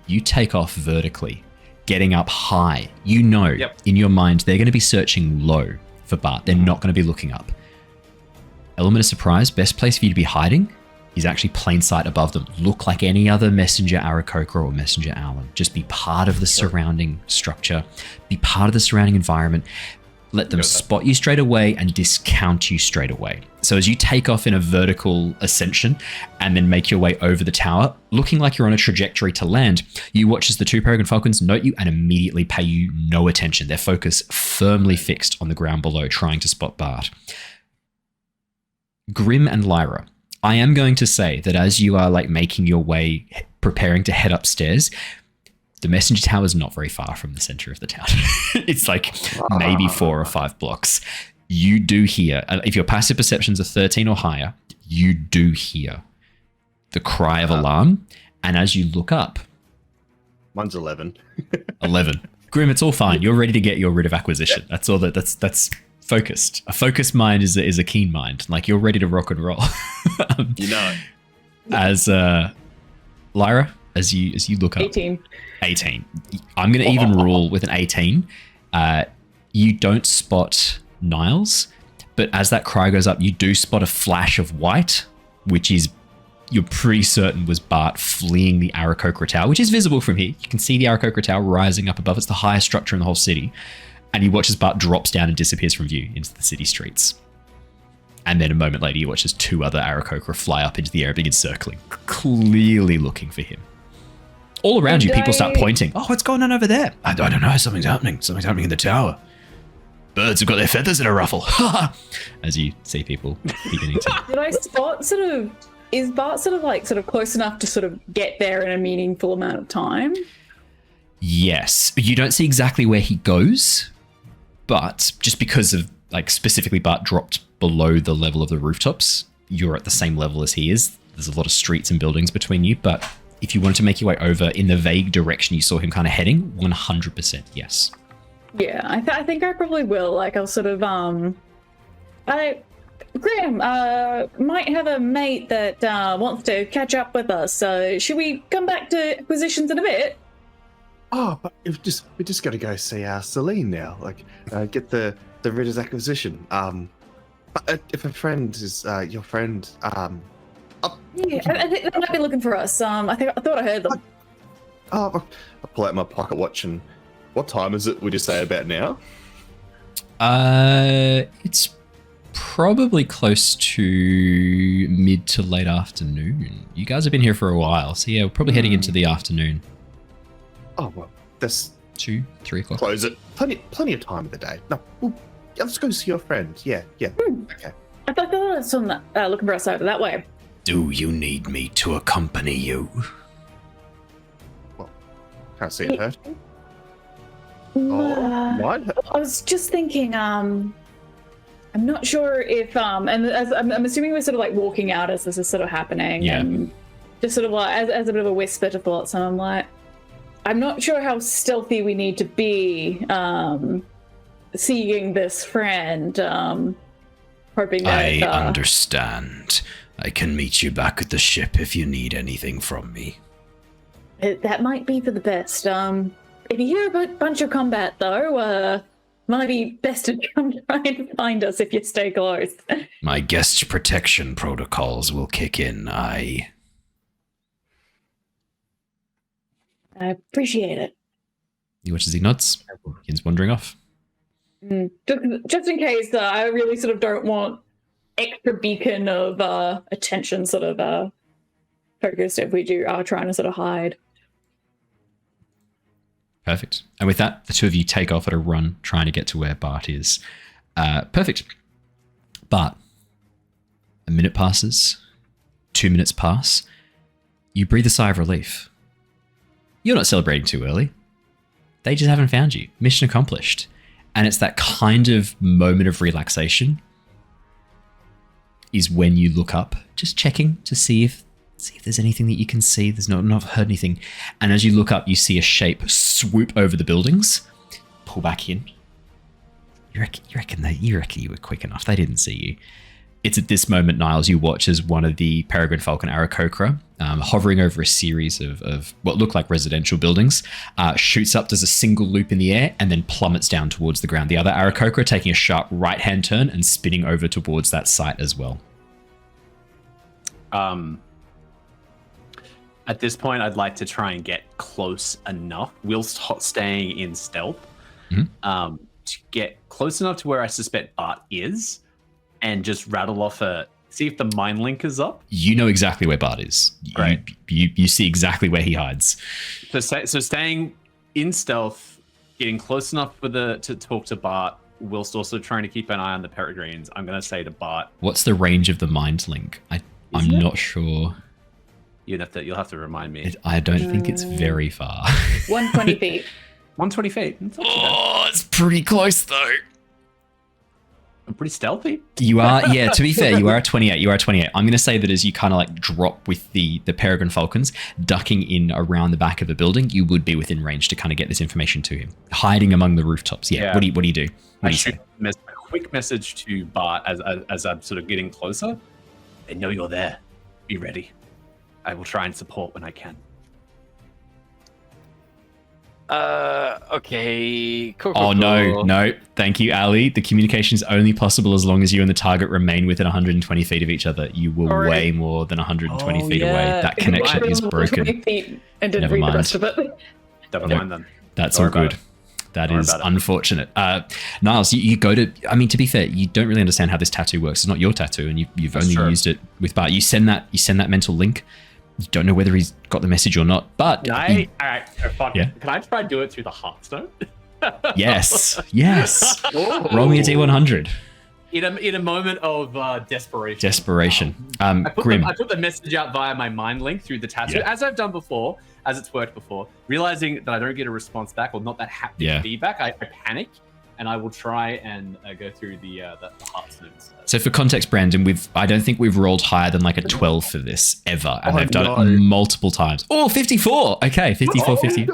you take off vertically, getting up high. You know, in your mind, they're going to be searching low for Bart. They're not going to be looking up. Element of surprise, best place for you to be hiding is actually plain sight above them. Look like any other messenger Aarakocra or messenger Owlin. Just be part of the surrounding structure. Be part of the surrounding environment. Let them spot you straight away and discount you straight away. So as you take off in a vertical ascension and then make your way over the tower, looking like you're on a trajectory to land, you watch as the two Peregrine Falcons note you and immediately pay you no attention. Their focus firmly fixed on the ground below, trying to spot Bart. Grim and Lyra, I am going to say that as you are like making your way, preparing to head upstairs, the messenger tower is not very far from the center of the town. It's like maybe 4 or 5 blocks. You do hear, if your passive perceptions are 13 or higher, you do hear the cry of alarm. And as you look up, mine's 11. 11. Grim, it's all fine. You're ready to get your writ of acquisition. That's all that's focused. A focused mind is a keen mind. Like you're ready to rock and roll. You know. As Lyra, as you look up. 18. I'm going to even rule with an 18. You don't spot Niles, but as that cry goes up, you do spot a flash of white, which is, you're pretty certain was Bart fleeing the Aarakocra Tower, which is visible from here. You can see the Aarakocra Tower rising up above. It's the highest structure in the whole city. And you watch as Bart drops down and disappears from view into the city streets. And then a moment later, you watch as 2 other Aarakocra fly up into the air and begin circling, clearly looking for him. All around you, people start pointing. Oh, what's going on over there? I don't know. Something's happening. Something's happening in the tower. Birds have got their feathers in a ruffle. As you see people beginning to... Did I spot is Bart sort of close enough to sort of get there in a meaningful amount of time? Yes. You don't see exactly where he goes, but just because of, like, specifically Bart dropped below the level of the rooftops, you're at the same level as he is. There's a lot of streets and buildings between you, but if you wanted to make your way over in the vague direction you saw him kind of heading, 100% yes. Yeah, I think I probably will. Like, I'll sort of, Graham, might have a mate that wants to catch up with us, so should we come back to acquisitions in a bit? Oh, but we just got to go see Celine now. Like, get the Ritter's acquisition. But if a friend is your friend, yeah, I think they might be looking for us. I thought I heard them. I pull out my pocket watch and what time is it? Would you say about now? It's probably close to mid to late afternoon. You guys have been here for a while, so yeah, we're probably heading into the afternoon. Oh well, that's 2, 3 o'clock. Close it. plenty of time of the day. No, well, let's go see your friend. Yeah. Okay. I thought there was some looking for us over that way. Do you need me to accompany you? Well, can't see it hurt. What? I was just thinking, I'm not sure if, and as, I'm assuming we're sort of like walking out as this is sort of happening. Yeah. And just sort of like, as a bit of a whisper to thoughts, and I'm like, I'm not sure how stealthy we need to be, seeing this friend, hoping that... I understand. I can meet you back at the ship if you need anything from me. That might be for the best. If you hear a bunch of combat, though, might be best to come try and find us if you stay close. My guest protection protocols will kick in. I appreciate it. You watch as he nods, begins wandering off. Just in case, I really sort of don't want extra beacon of attention sort of focused if we are trying to sort of hide. Perfect. And with that, the two of you take off at a run, trying to get to where Bart is. Perfect. Bart, a minute passes, 2 minutes pass. You breathe a sigh of relief. You're not celebrating too early. They just haven't found you. Mission accomplished. And it's that kind of moment of relaxation is when you look up, just checking to see if there's anything that you can see. There's not heard anything. And as you look up, you see a shape swoop over the buildings, pull back in, You reckon you were quick enough? They didn't see you. It's at this moment, Niles, you watch as one of the Peregrine Falcon Aarakocra, hovering over a series of what look like residential buildings, shoots up, does a single loop in the air, and then plummets down towards the ground. The other Aarakocra taking a sharp right-hand turn and spinning over towards that site as well. At this point, I'd like to try and get close enough, whilst staying in stealth, to get close enough to where I suspect Bart is, and just rattle off see if the mind link is up. You know exactly where Bart is. Right. You see exactly where he hides. So staying in stealth, getting close enough to talk to Bart, whilst also trying to keep an eye on the Peregrines. I'm going to say to Bart, what's the range of the mind link? I'm not sure. You'll have to remind me. I don't think it's very far. 120 feet. 120 feet. It's pretty close though. I'm pretty stealthy. You are, yeah, to be fair, you are at 28. I'm going to say that as you kind of like drop with the Peregrine Falcons, ducking in around the back of the building, you would be within range to kind of get this information to him. Hiding among the rooftops. Yeah. What do you do? I shoot a quick message to Bart as I'm sort of getting closer. They know you're there. Be ready. I will try and support when I can. Okay. Cool. Oh, no. Thank you, Ali. The communication is only possible as long as you and the target remain within 120 feet of each other. You were way more than 120 feet away. That connection is broken. Feet and didn't read the rest of it. Never mind then. That's all good. That is unfortunate. Niles, you go to... I mean, to be fair, you don't really understand how this tattoo works. It's not your tattoo, and you've only used it with Bart. You send that mental link. You don't know whether he's got the message or not, but... Can I try to do it through the Hearthstone? Yes. Roll me a D100. In a moment of desperation. Grim. I put the message out via my mind link through the tattoo, as I've done before, as it's worked before. Realizing that I don't get a response back or not that haptic feedback, I panic, and I will try and go through the Hearthstone. So for context, Brandon, I don't think we've rolled higher than like a 12 for this ever, and they've done it multiple times. Oh, 54. Okay, 54, 50.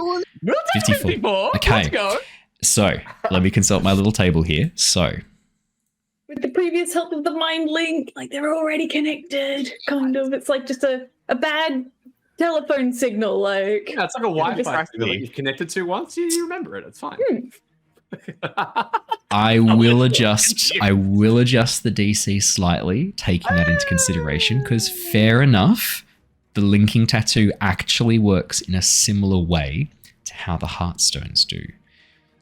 54. Okay. Let's go. So let me consult my little table here. So with the previous help of the mind link, like they're already connected, kind of. It's like just a bad telephone signal, like... Yeah, it's like a Wi-Fi signal that you've connected to once, you remember it, it's fine. I will adjust the DC slightly, taking that into consideration, because fair enough, the linking tattoo actually works in a similar way to how the Heartstones do.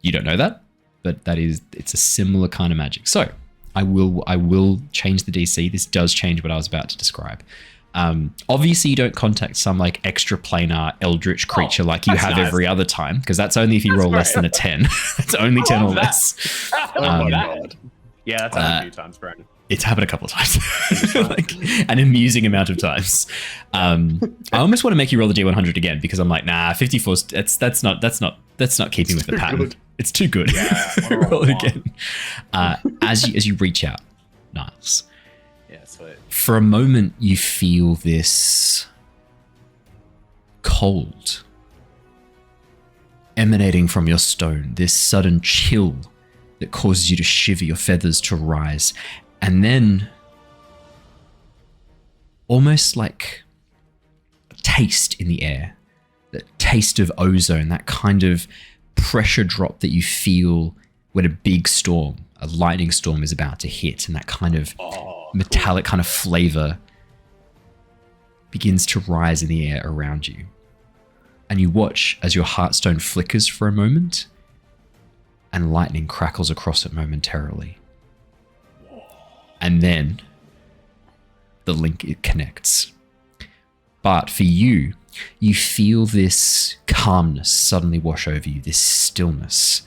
You don't know that, but it's a similar kind of magic. So I will change the DC. This does change what I was about to describe. Obviously you don't contact some like extra planar eldritch creature like you have every other time, because that's only if you roll less than a 10. It's only 10 or less. Oh my god. Yeah, that's happened a few times, Brandon. It's happened a couple of times. Like an amusing amount of times. I almost want to make you roll the D100 again, because I'm like, nah, 54, that's not keeping with the pattern. Good. It's too good. Yeah, roll it again. As you reach out, Niles. Yeah, sweet. For a moment, you feel this cold emanating from your stone, this sudden chill that causes you to shiver, your feathers to rise, and then almost like a taste in the air, the taste of ozone, that kind of pressure drop that you feel when a big storm, a lightning storm is about to hit, and that kind of metallic kind of flavor begins to rise in the air around you. And you watch as your Heartstone flickers for a moment and lightning crackles across it momentarily. And then the link, it connects. But for you, you feel this calmness suddenly wash over you, this stillness.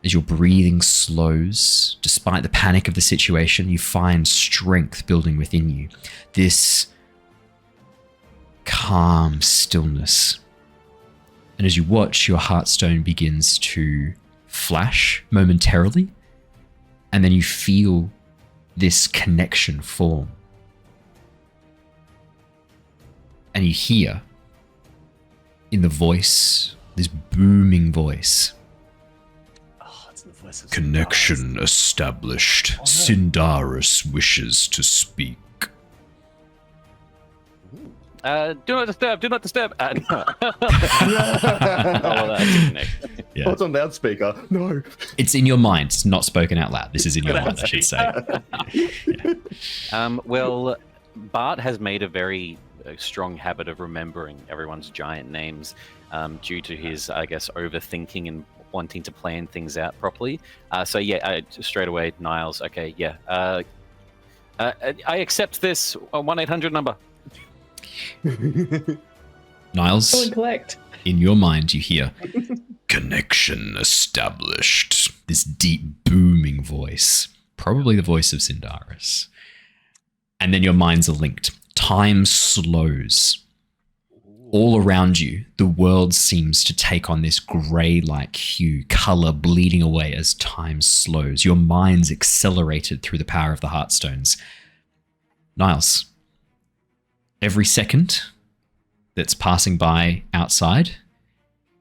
As your breathing slows, despite the panic of the situation, you find strength building within you. This calm stillness. And as you watch, your Heartstone begins to flash momentarily, and then you feel this connection form. And you hear in the voice, this booming voice, Niles. Connection established. Sindaris wishes to speak. Do not disturb. Do not disturb. No. Yeah. Oh, it's on loudspeaker. No. It's in your mind. It's not spoken out loud. This is in your mind, I should say. Well, Bart has made a very strong habit of remembering everyone's giant names due to his, I guess, overthinking and wanting to plan things out properly. Straight away, Niles. Okay, yeah. I accept this 1-800 number. Niles, collect. in your mind, you hear connection established. This deep, booming voice, probably the voice of Sindaris. And then your minds are linked. Time slows. All around you, the world seems to take on this grey-like hue, colour bleeding away as time slows. Your mind's accelerated through the power of the Heartstones. Niles, every second that's passing by outside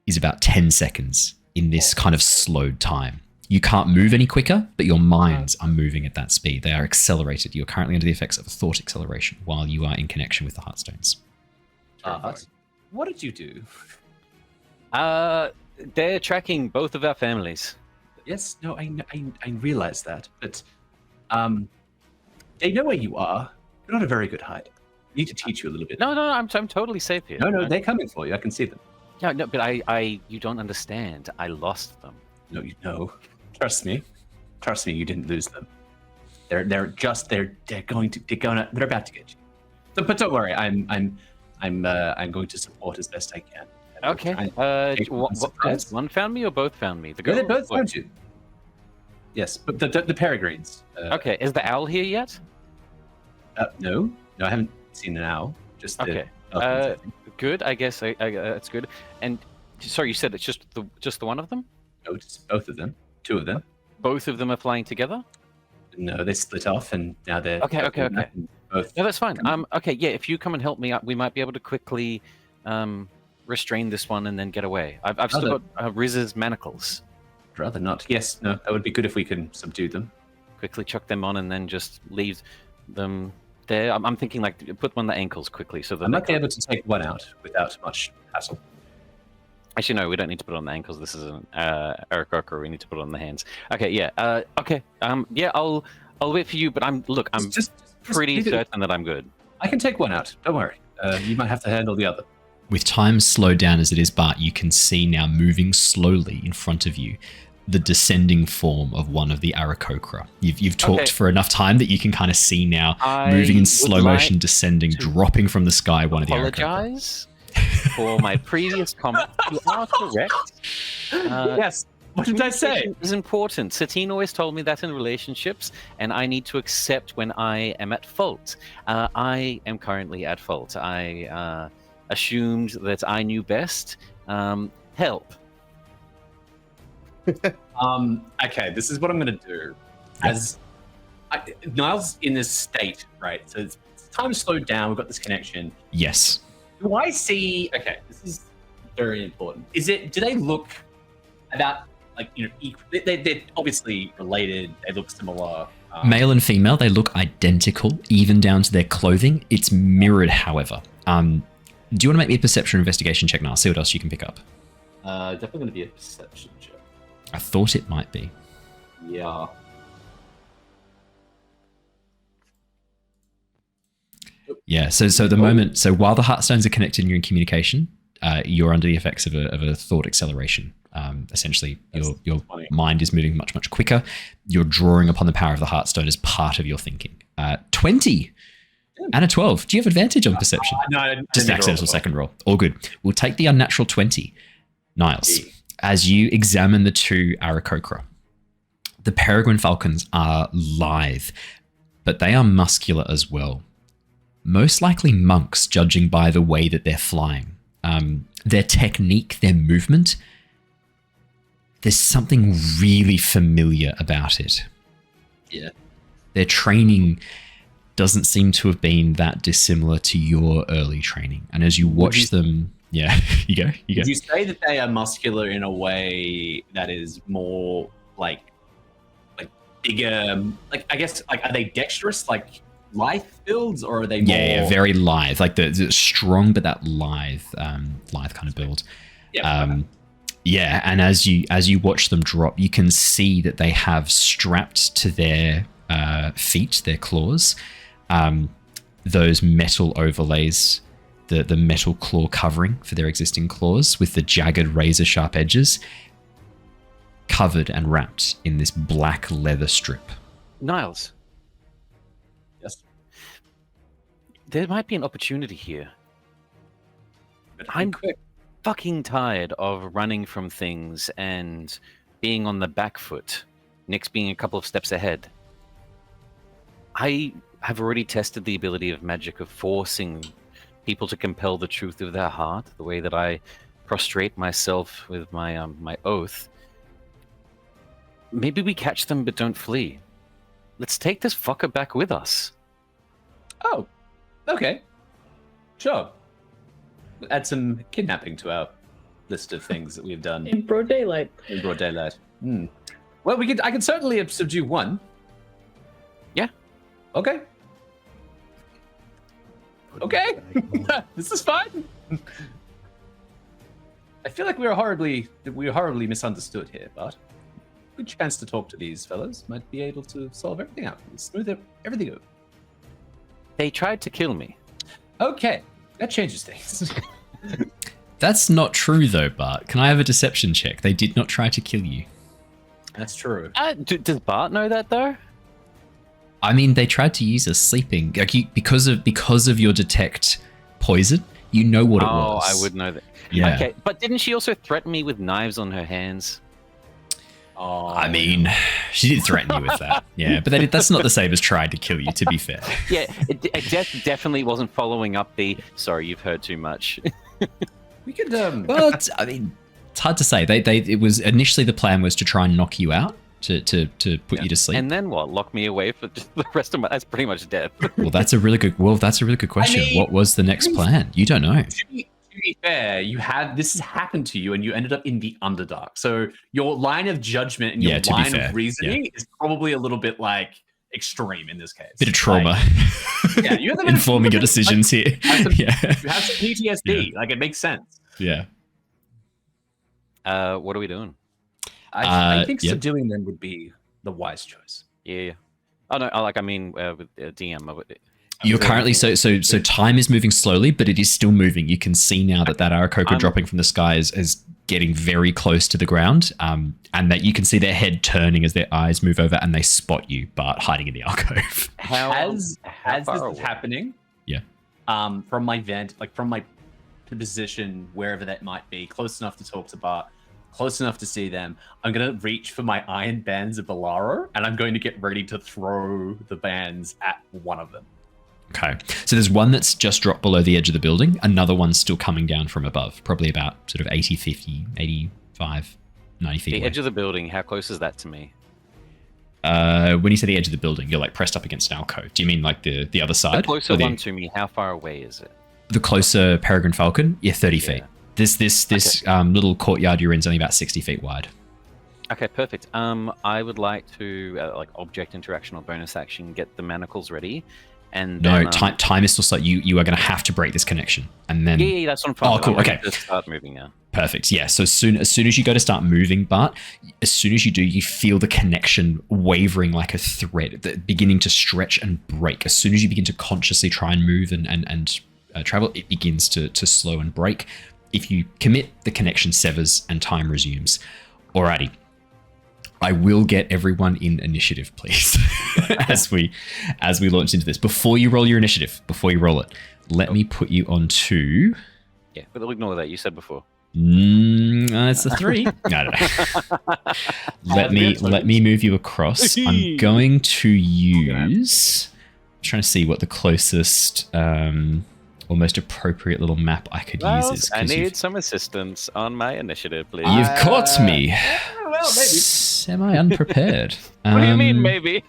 is about 10 seconds in this kind of slowed time. You can't move any quicker, but your minds are moving at that speed. They are accelerated. You're currently under the effects of a thought acceleration while you are in connection with the Heartstones. What did you do? They're tracking both of our families. Yes, no, I realize that, but they know where you are. You're not a very good hide. I need to teach you a little bit. No, I'm totally safe here. No, they're coming for you. I can see them. Yeah, no, but you don't understand. I lost them. No, you know. Trust me, you didn't lose them. They're about to get you. So, but don't worry, I'm going to support as best I can. Okay. One found me or both found me? The girl. No, they both found you. Yes, but the peregrines. Okay, is the owl here yet? No, I haven't seen an owl. Just the okay. Good. I guess that's good. And sorry, you said it's just the one of them? No, just both of them. Two of them. Both of them are flying together? No, they split off and now they're okay. Both. No, that's fine. Okay, yeah. If you come and help me out, we might be able to quickly restrain this one and then get away. I've still got Riz's manacles. Rather not. Yes, no, that would be good if we can subdue them. Quickly chuck them on and then just leave them there. I'm thinking like put them on the ankles quickly so that I might be able to take one out without much hassle. Actually, no, we don't need to put it on the ankles. This is an Aarakocra. We need to put it on the hands. Okay, yeah. Okay. Yeah, I'll wait for you. But I'm just pretty certain that I'm good. I can take one out. Don't worry. You might have to handle the other. With time slowed down as it is, Bart, you can see now moving slowly in front of you the descending form of one of the Aarakocra. You've talked for enough time that you can kind of see now moving in slow motion, descending, dropping from the sky. One of the Aarakocra. Apologize for my previous comment. You are correct. Yes. What did I say? It's important. Satine always told me that in relationships, and I need to accept when I am at fault. I am currently at fault. I assumed that I knew best. Help. Okay, this is what I'm going to do. As Niles in this state, right? So it's time slowed down. We've got this connection. Yes. Do I see? Okay, this is very important. Do they look about equal? They're obviously related. They look similar. Male and female, they look identical, even down to their clothing. It's mirrored, however. Do you want to make me a perception or investigation check now? See what else you can pick up. Definitely going to be a perception check. I thought it might be. Yeah. Yeah, so the moment, so while the Heartstones are connected and you're in communication, you're under the effects of a thought acceleration. Essentially, your mind is moving much, much quicker. You're drawing upon the power of the Heartstone as part of your thinking. 20 and a 12. Do you have advantage on perception? No, just an accidental second roll. All good. We'll take the unnatural 20. Niles, as you examine the two Aarakocra, the peregrine falcons are lithe, but they are muscular as well. Most likely monks, judging by the way that they're flying. Their technique, their movement, there's something really familiar about it. Yeah. Their training doesn't seem to have been that dissimilar to your early training. And as you watch them... Yeah, you go. Would you say that they are muscular in a way that is more like bigger, like I guess, like are they dexterous, like lithe builds, or are they more... Yeah, very lithe, like the strong but that lithe kind of build. Yeah, and as you watch them drop, you can see that they have strapped to their feet, their claws, those metal overlays, the metal claw covering for their existing claws with the jagged razor sharp edges, covered and wrapped in this black leather strip. Niles. Yes. There might be an opportunity here. But I'm fucking tired of running from things and being on the back foot, Nick's being a couple of steps ahead. I have already tested the ability of magic of forcing people to compel the truth of their heart, the way that I prostrate myself with my my oath. Maybe we catch them but don't flee. Let's take this fucker back with us. Oh, okay. Sure. Add some kidnapping to our list of things that we've done. In broad daylight. In broad daylight. Well, I can certainly subdue one. Yeah. Okay. Okay. This is fine. I feel like we were horribly misunderstood here, but good chance to talk to these fellas. Might be able to solve everything out. Smooth everything over. They tried to kill me. Okay. That changes things. That's not true though, Bart. Can I have a deception check? They did not try to kill you. That's true. Does Bart know that though? I mean, they tried to use us sleeping. Like because of your detect poison, you know what it was. Oh, I would know that. Yeah. Okay, but didn't she also threaten me with knives on her hands? Oh. I mean, she did threaten you with that. Yeah, but that's not the same as trying to kill you, to be fair. Yeah, it definitely wasn't following up the, sorry, you've heard too much. We could, Well, I mean, it's hard to say. It was initially the plan was to try and knock you out, to put you to sleep. And then what? Lock me away for the rest of my... That's pretty much death. Well, that's a really good question. I mean, what was the next plan? You don't know. To be fair, this has happened to you and you ended up in the Underdark. So your line of judgment and your line of reasoning is probably a little bit like extreme in this case. Bit of trauma. Like, you have informing your decisions here. You have some PTSD. Like, it makes sense. Yeah. What are we doing? I think subduing them would be the wise choice. Yeah. Oh no, with DM. You're currently so time is moving slowly, but it is still moving. You can see now that Aarakocra dropping from the sky is getting very close to the ground, and that you can see their head turning as their eyes move over and they spot you, Bart, hiding in the alcove. As this is happening, from my from my position, wherever that might be, close enough to talk to Bart, close enough to see them, I'm going to reach for my iron bands of Bolaro, and I'm going to get ready to throw the bands at one of them. Okay, so there's one that's just dropped below the edge of the building, another one's still coming down from above, probably about sort of 80, 50, 85, 90 feet The away. edge of the building, how close is that to me? When you say the edge of the building, you're like pressed up against an alcove. Do you mean like the other side? The closer one to me, how far away is it? The closer Peregrine Falcon? Yeah, 30 feet. This little courtyard you're in is only about 60 feet wide. Okay, perfect. I would like to, like object interaction or bonus action, get the manacles ready. And then, time is still slow. You are going to have to break this connection, and then yeah, that's what I'm fine. Oh, cool. Okay, just start moving now. Perfect. Yeah. So as soon as you go to start moving, Bart, as soon as you do, you feel the connection wavering like a thread, beginning to stretch and break. As soon as you begin to consciously try and move and travel, it begins to slow and break. If you commit, the connection severs and time resumes. Alrighty. I will get everyone in initiative, please, as we launch into this. Before you roll your initiative, before you roll it, let me put you on 2. Yeah, but we'll ignore that. You said before. It's a 3. No. Let me move you across. I'm going to use. I'm trying to see what the closest or most appropriate little map I could use is. I need some assistance on my initiative, please. You've caught me. Well, maybe. Semi-unprepared. What do you mean, maybe?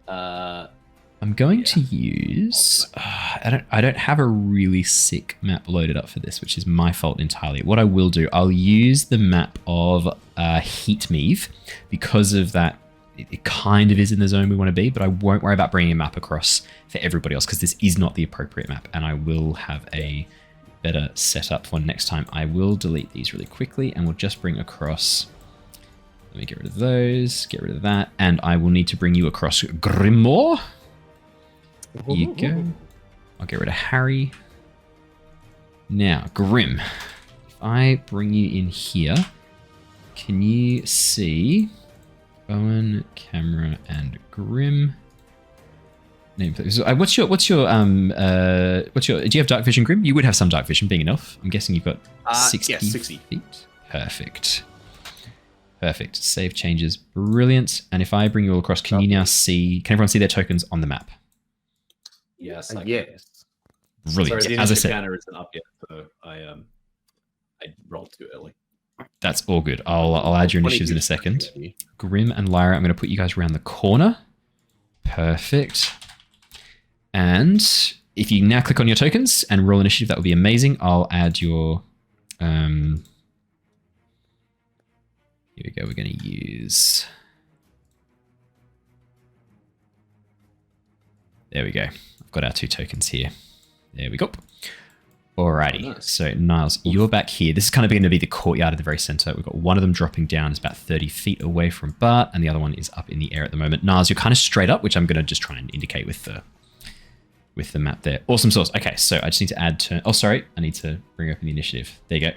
I'm going to use. I don't have a really sick map loaded up for this, which is my fault entirely. What I will do, I'll use the map of Heatmeave because of that it kind of is in the zone we want to be, but I won't worry about bringing a map across for everybody else because this is not the appropriate map, and I will have a better setup for next time. I will delete these really quickly, and we'll just bring across... Let me get rid of those, get rid of that, and I will need to bring you across Grimmaw. Here you go. I'll get rid of Harry. Now, Grim. If I bring you in here, can you see Owen, camera, and Grim? Name, please. What's your? Do you have dark vision, Grim? You would have some dark vision, being enough. I'm guessing you've got 60 feet. Perfect. Perfect. Save changes. Brilliant. And if I bring you all across, can you now see... Can everyone see their tokens on the map? Yes. Yes. Brilliant. Sorry, the As I initiative said, counter isn't up yet, so I rolled too early. that's all good. I'll add your initiatives in a second. Grim and Lyra, I'm going to put you guys around the corner. Perfect. And if you now click on your tokens and roll initiative, that would be amazing. I'll add your... Here we go. We're going to use... There we go. I've got our 2 tokens here. There we go. Alrighty. Nice. So, Niles, you're back here. This is kind of going to be the courtyard at the very center. We've got one of them dropping down. It's about 30 feet away from Bart, and the other one is up in the air at the moment. Niles, you're kind of straight up, which I'm going to just try and indicate with the map there. Awesome sauce. Okay, so I just need to add turn... Oh, sorry. I need to bring open the initiative. There you go.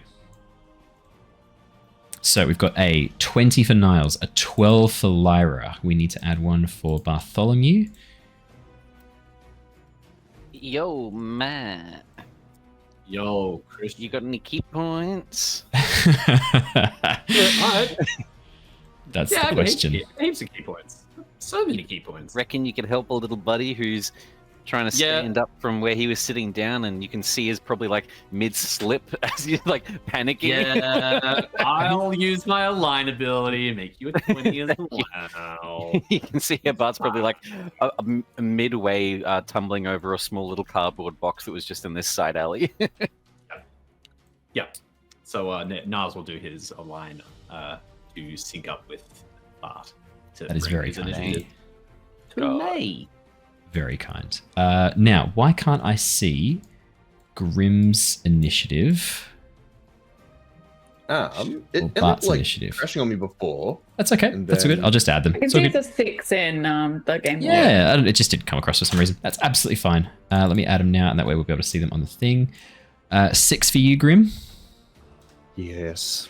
So we've got a 20 for Niles, a 12 for Lyra. We need to add one for Bartholomew. Yo, Matt. Yo, Chris. You got any key points? That's the question. Heaps of key points. So many key points. Reckon you could help a little buddy who's trying to stand up from where he was sitting down, and you can see his probably like mid-slip as you're like panicking. Yeah, I'll use my align ability and make you a 20 as well. You can see Bart's probably like a midway tumbling over a small little cardboard box that was just in this side alley. Yep. So Niles will do his align to sync up with Bart. That is very kind. Very kind. Now, why can't I see Grim's initiative? It looked like initiative crashing on me before. That's okay. That's good. I'll just add them. I can see the 6 in the game. Yeah, it just didn't come across for some reason. That's absolutely fine. Let me add them now, and that way we'll be able to see them on the thing. 6 for you, Grim. Yes.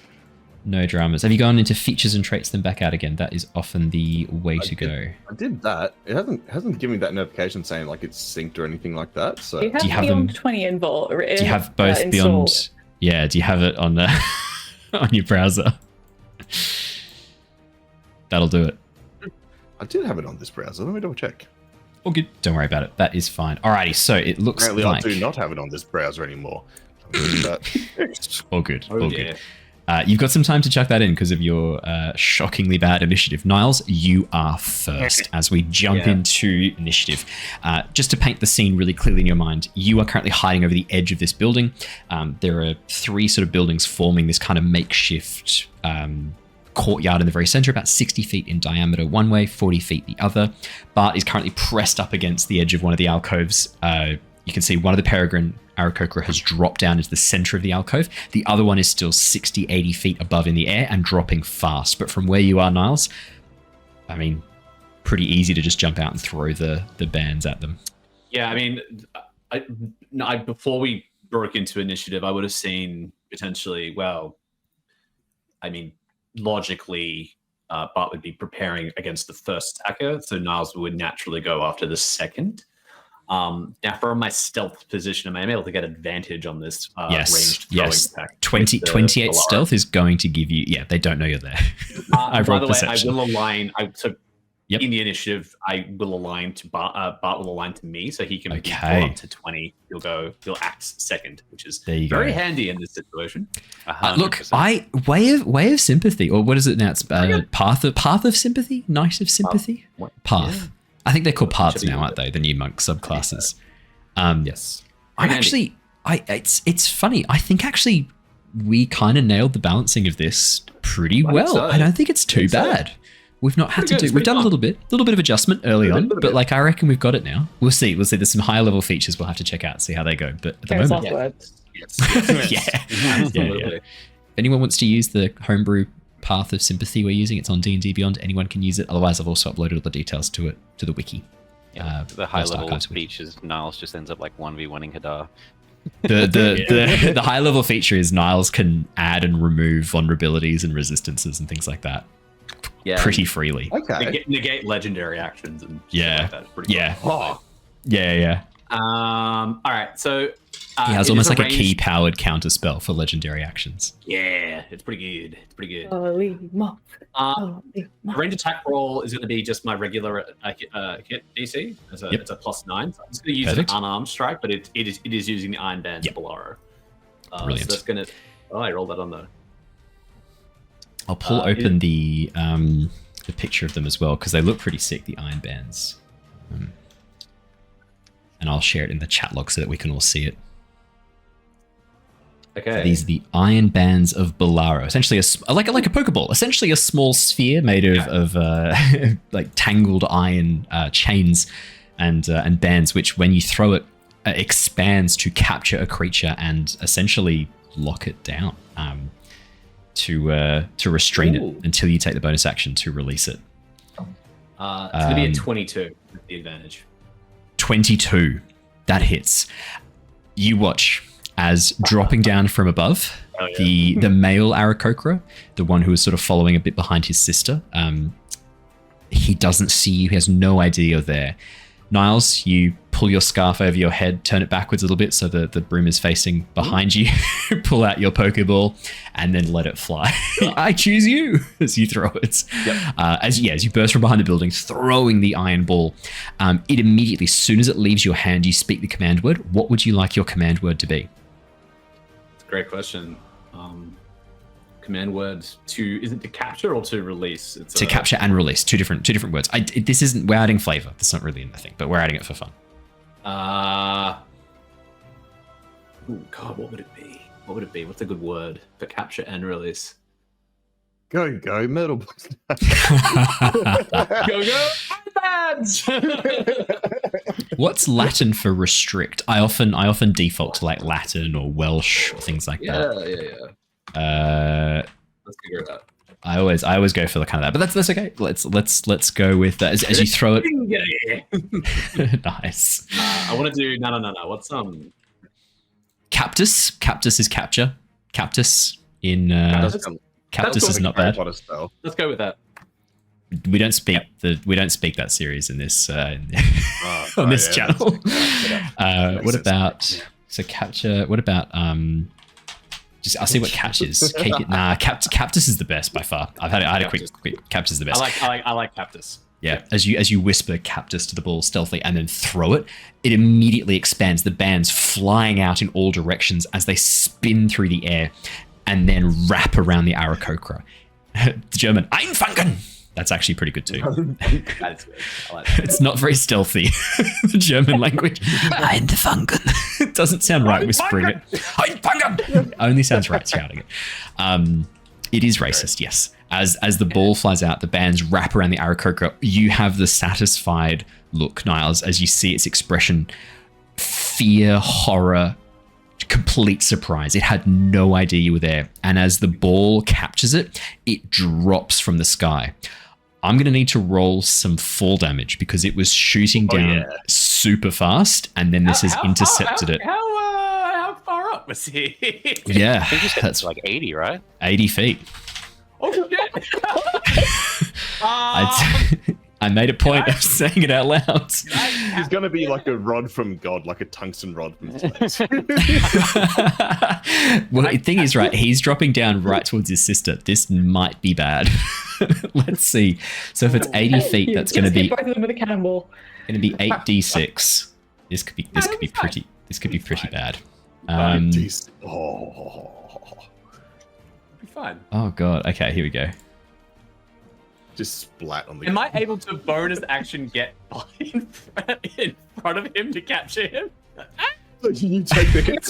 No dramas. Have you gone into features and traits, then back out again? That is often the way to go. I did that. It hasn't given me that notification saying like it's synced or anything like that. So do you have Beyond 20 involved? Do you have both Beyond? Yeah. Do you have it on on your browser? That'll do it. I did have it on this browser. Let me double check. All good. Don't worry about it. That is fine. Alrighty. So it looks Apparently like I do not have it on this browser anymore. All good. All good. You've got some time to chuck that in because of your shockingly bad initiative. Niles, you are first as we jump into initiative. Just to paint the scene really clearly in your mind, you are currently hiding over the edge of this building. There are 3 sort of buildings forming this kind of makeshift courtyard in the very center, about 60 feet in diameter one way, 40 feet the other. Bart is currently pressed up against the edge of one of the alcoves. You can see one of the Peregrine Aarakocra has dropped down into the center of the alcove. The other one is still 60, 80 feet above in the air and dropping fast. But from where you are, Niles, I mean, pretty easy to just jump out and throw the bands at them. Yeah, I mean, before we broke into initiative, I would have seen potentially, logically, Bart would be preparing against the first attacker, so Niles would naturally go after the second. Now, from my stealth position, am I able to get advantage on this ranged throwing attack? 28 stealth is going to give you... Yeah, they don't know you're there. By the way, I will align... In the initiative, I will align to Bart. Bart will align to me, so he can go up to 20. He'll act second, which is very handy in this situation. Look, way of sympathy, or what is it now? It's path of sympathy, knight of sympathy, path. Yeah. I think they're called paths now, aren't they? The new monk subclasses. Yes. It's funny. I think actually we kind of nailed the balancing of this pretty well. I don't think it's too bad. We've not had to do. We've done a little bit of adjustment early on, but like I reckon we've got it now. We'll see. There's some higher level features we'll have to check out, see how they go. But at the moment, yeah. If anyone wants to use the homebrew path of sympathy we're using, it's on D&D Beyond. Anyone can use it. Otherwise, I've also uploaded all the details to it to the wiki. The high level features, Niles just ends up like 1v1ing Hadar. The high level feature is Niles can add and remove vulnerabilities and resistances and things like that. Pretty freely. Okay. Negate legendary actions and yeah, like that. Pretty cool. Oh. Yeah. All right. So he has almost like a key powered counter spell for legendary actions. Yeah, it's pretty good. Range attack roll is going to be just my regular hit DC. It's a +9. So I'm just going to use an unarmed strike, but it is using the Iron Bands below. Brilliant. So that's going to. Oh, I rolled that on the. I'll pull open the picture of them as well because they look pretty sick. The Iron Bands, and I'll share it in the chat log so that we can all see it. Okay. So these are the Iron Bands of Bolaro. Essentially, like a Pokeball. Essentially, a small sphere made of like tangled iron chains and bands, which when you throw it, expands to capture a creature and essentially lock it down. To restrain it until you take the bonus action to release it. It's going to be a 22 with the advantage. 22. That hits. You watch as dropping down from above, the male Aarakocra, the one who is sort of following a bit behind his sister, he doesn't see you. He has no idea you're there. Niles, you pull your scarf over your head, turn it backwards a little bit so the brim is facing behind you, pull out your Pokeball, and then let it fly. I choose you as you throw it. As you burst from behind the building, throwing the iron ball, it immediately, as soon as it leaves your hand, you speak the command word. What would you like your command word to be? It's a great question. Command words is it to capture or to release? It's to capture and release, two different words. This isn't, we're adding flavor. That's not really in the thing, but we're adding it for fun. God, what would it be? What's a good word for capture and release? Go, metal. Go, bands. What's Latin for restrict? I often default to like Latin or Welsh or things like that. Let's figure it out. I always go for the kind of that, but that's okay. Let's go with that as you throw it. Nice. I want to do no. What's Captus? Captus is capture. Captus in Captus is not bad. Let's go with that. We don't speak that series in this on this channel. What about capture? What about I'll see what catch is. Captus is the best by far. I had a quick Captus is the best. I like Captus. Yeah, as you whisper Captus to the ball stealthily and then throw it, it immediately expands. The bands flying out in all directions as they spin through the air and then wrap around the Aarakocra. The German Einfangen. That's actually pretty good too. That's good. I like that. It's not very stealthy. The German language. Einfangen. It doesn't sound right whispering it. Einfangen. It only sounds right shouting it. It is racist, yes. As the ball flies out, the bands wrap around the Aarakocra. You have the satisfied look, Niles, as you see its expression. Fear, horror, complete surprise. It had no idea you were there. And as the ball captures it, it drops from the sky. I'm going to need to roll some fall damage because it was shooting down super fast, and then this has intercepted it. How far up was he? Yeah. I think you said that's like 80, right? 80 feet. Oh, shit. I made a point of saying it out loud. He's going to be like a rod from God, like a tungsten rod from space. Well, the thing is, right, he's dropping down right towards his sister. This might be bad. Let's see. So if it's 80 feet, that's going to be both of them with a cannonball. Going to be 8d6. This could be pretty bad. Be fine. Oh god. Okay, here we go. Just splat on the. Am I able to bonus action get in front of him to capture him? You take the hits.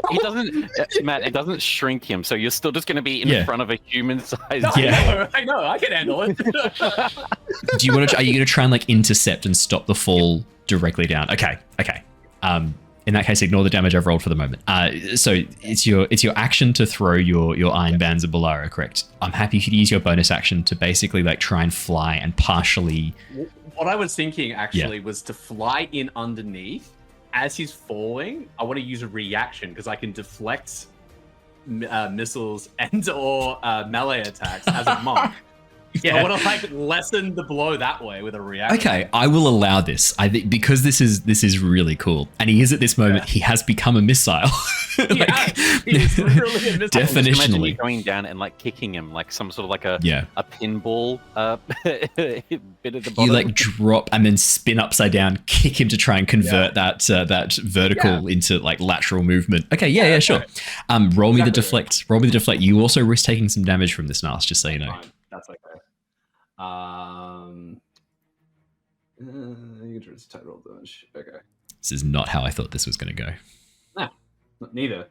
He doesn't, Matt. It doesn't shrink him, so you're still just going to be in front of a human-sized. I know. I can handle it. Do you want to? Are you going to try and like intercept and stop the fall directly down? Okay. In that case, ignore the damage I've rolled for the moment. So it's your action to throw your iron bands at Lyra, correct? I'm happy you could use your bonus action to basically like try and fly and partially. What I was thinking actually was to fly in underneath as he's falling. I want to use a reaction because I can deflect missiles and or melee attacks as a monk. I want to like lessen the blow that way with a reaction. Okay, I will allow this. I think because this is really cool, and he is at this moment. He has become a missile. He's literally a missile. Definitionally, imagine you going down and like kicking him like some sort of like a pinball bit at the bottom. You like drop and then spin upside down, kick him to try and convert that vertical into like lateral movement. Okay, sure. Roll me the deflect. Roll me the deflect. You also risk taking some damage from this, Niles, just so you know. That's okay. You can try to tight roll damage. Okay. This is not how I thought this was going to go. Nah, neither.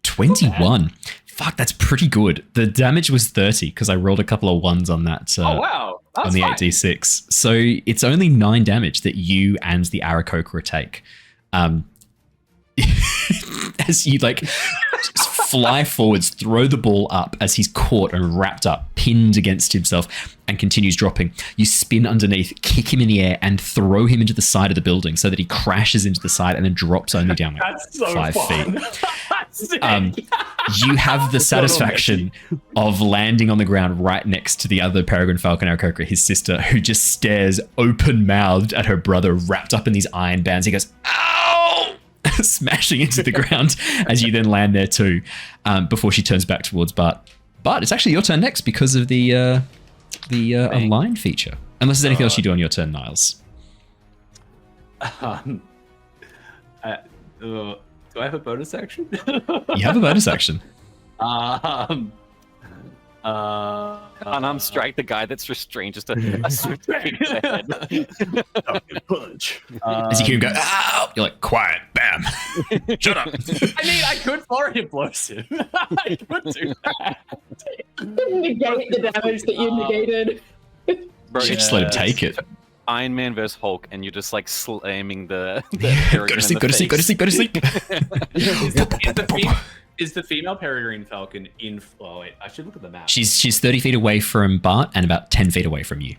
21. Fuck, that's pretty good. The damage was 30 because I rolled a couple of ones on that. Oh wow, that's on the fine. 8d6. So it's only 9 damage that you and the Aarakocra take. As you like fly forwards, throw the ball up as he's caught and wrapped up, pinned against himself, and continues dropping. You spin underneath, kick him in the air, and throw him into the side of the building so that he crashes into the side and then drops only down like That's so 5 fun. feet. You have the satisfaction of landing on the ground right next to the other Peregrine Falcon Aarakocra, his sister, who just stares open-mouthed at her brother wrapped up in these iron bands. He goes, "Ow!" smashing into the ground as you then land there too, before she turns back towards Bart. Bart, it's actually your turn next because of the align feature. Unless there's anything else you do on your turn, Niles. Do I have a bonus action? You have a bonus action. Unarmed strike the guy that's restrained, just a switch head. Punch. As you hear him go, "Ow!" You're like, "Quiet, bam, shut up." I mean, I could flurry of blows him. I could do that. Negate the damage that you negated. Bro, You should just let him take it. Iron Man versus Hulk, and you're just like slamming the Go to sleep, go to sleep, go to sleep, go to sleep. Is the female Peregrine Falcon in? Oh wait, I should look at the map. She's 30 feet away from Bart and about 10 feet away from you.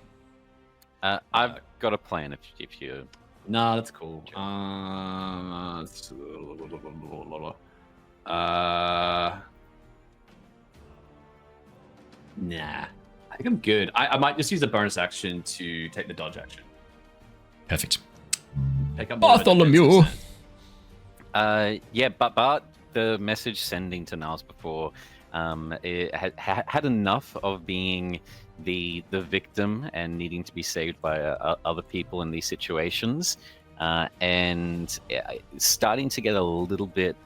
I've got a plan if you. No, that's cool. Nah, I think I'm good. I might just use a bonus action to take the dodge action. Perfect. Pick up Bartholomew. But Bart, the message sending to Niles before, it had enough of being the victim and needing to be saved by other people in these situations, and starting to get a little bit.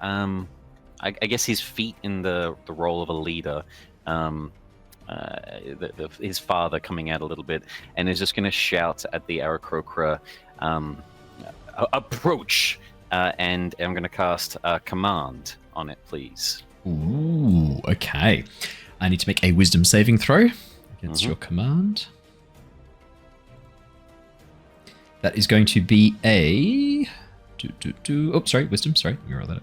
I guess his feet in the role of a leader. His father coming out a little bit, and is just going to shout at the Aarakocra, approach, and I'm going to cast a command on it, please. Ooh, okay. I need to make a wisdom saving throw against your command. That is going to be a... Oh, sorry, wisdom, sorry. Let me roll that up.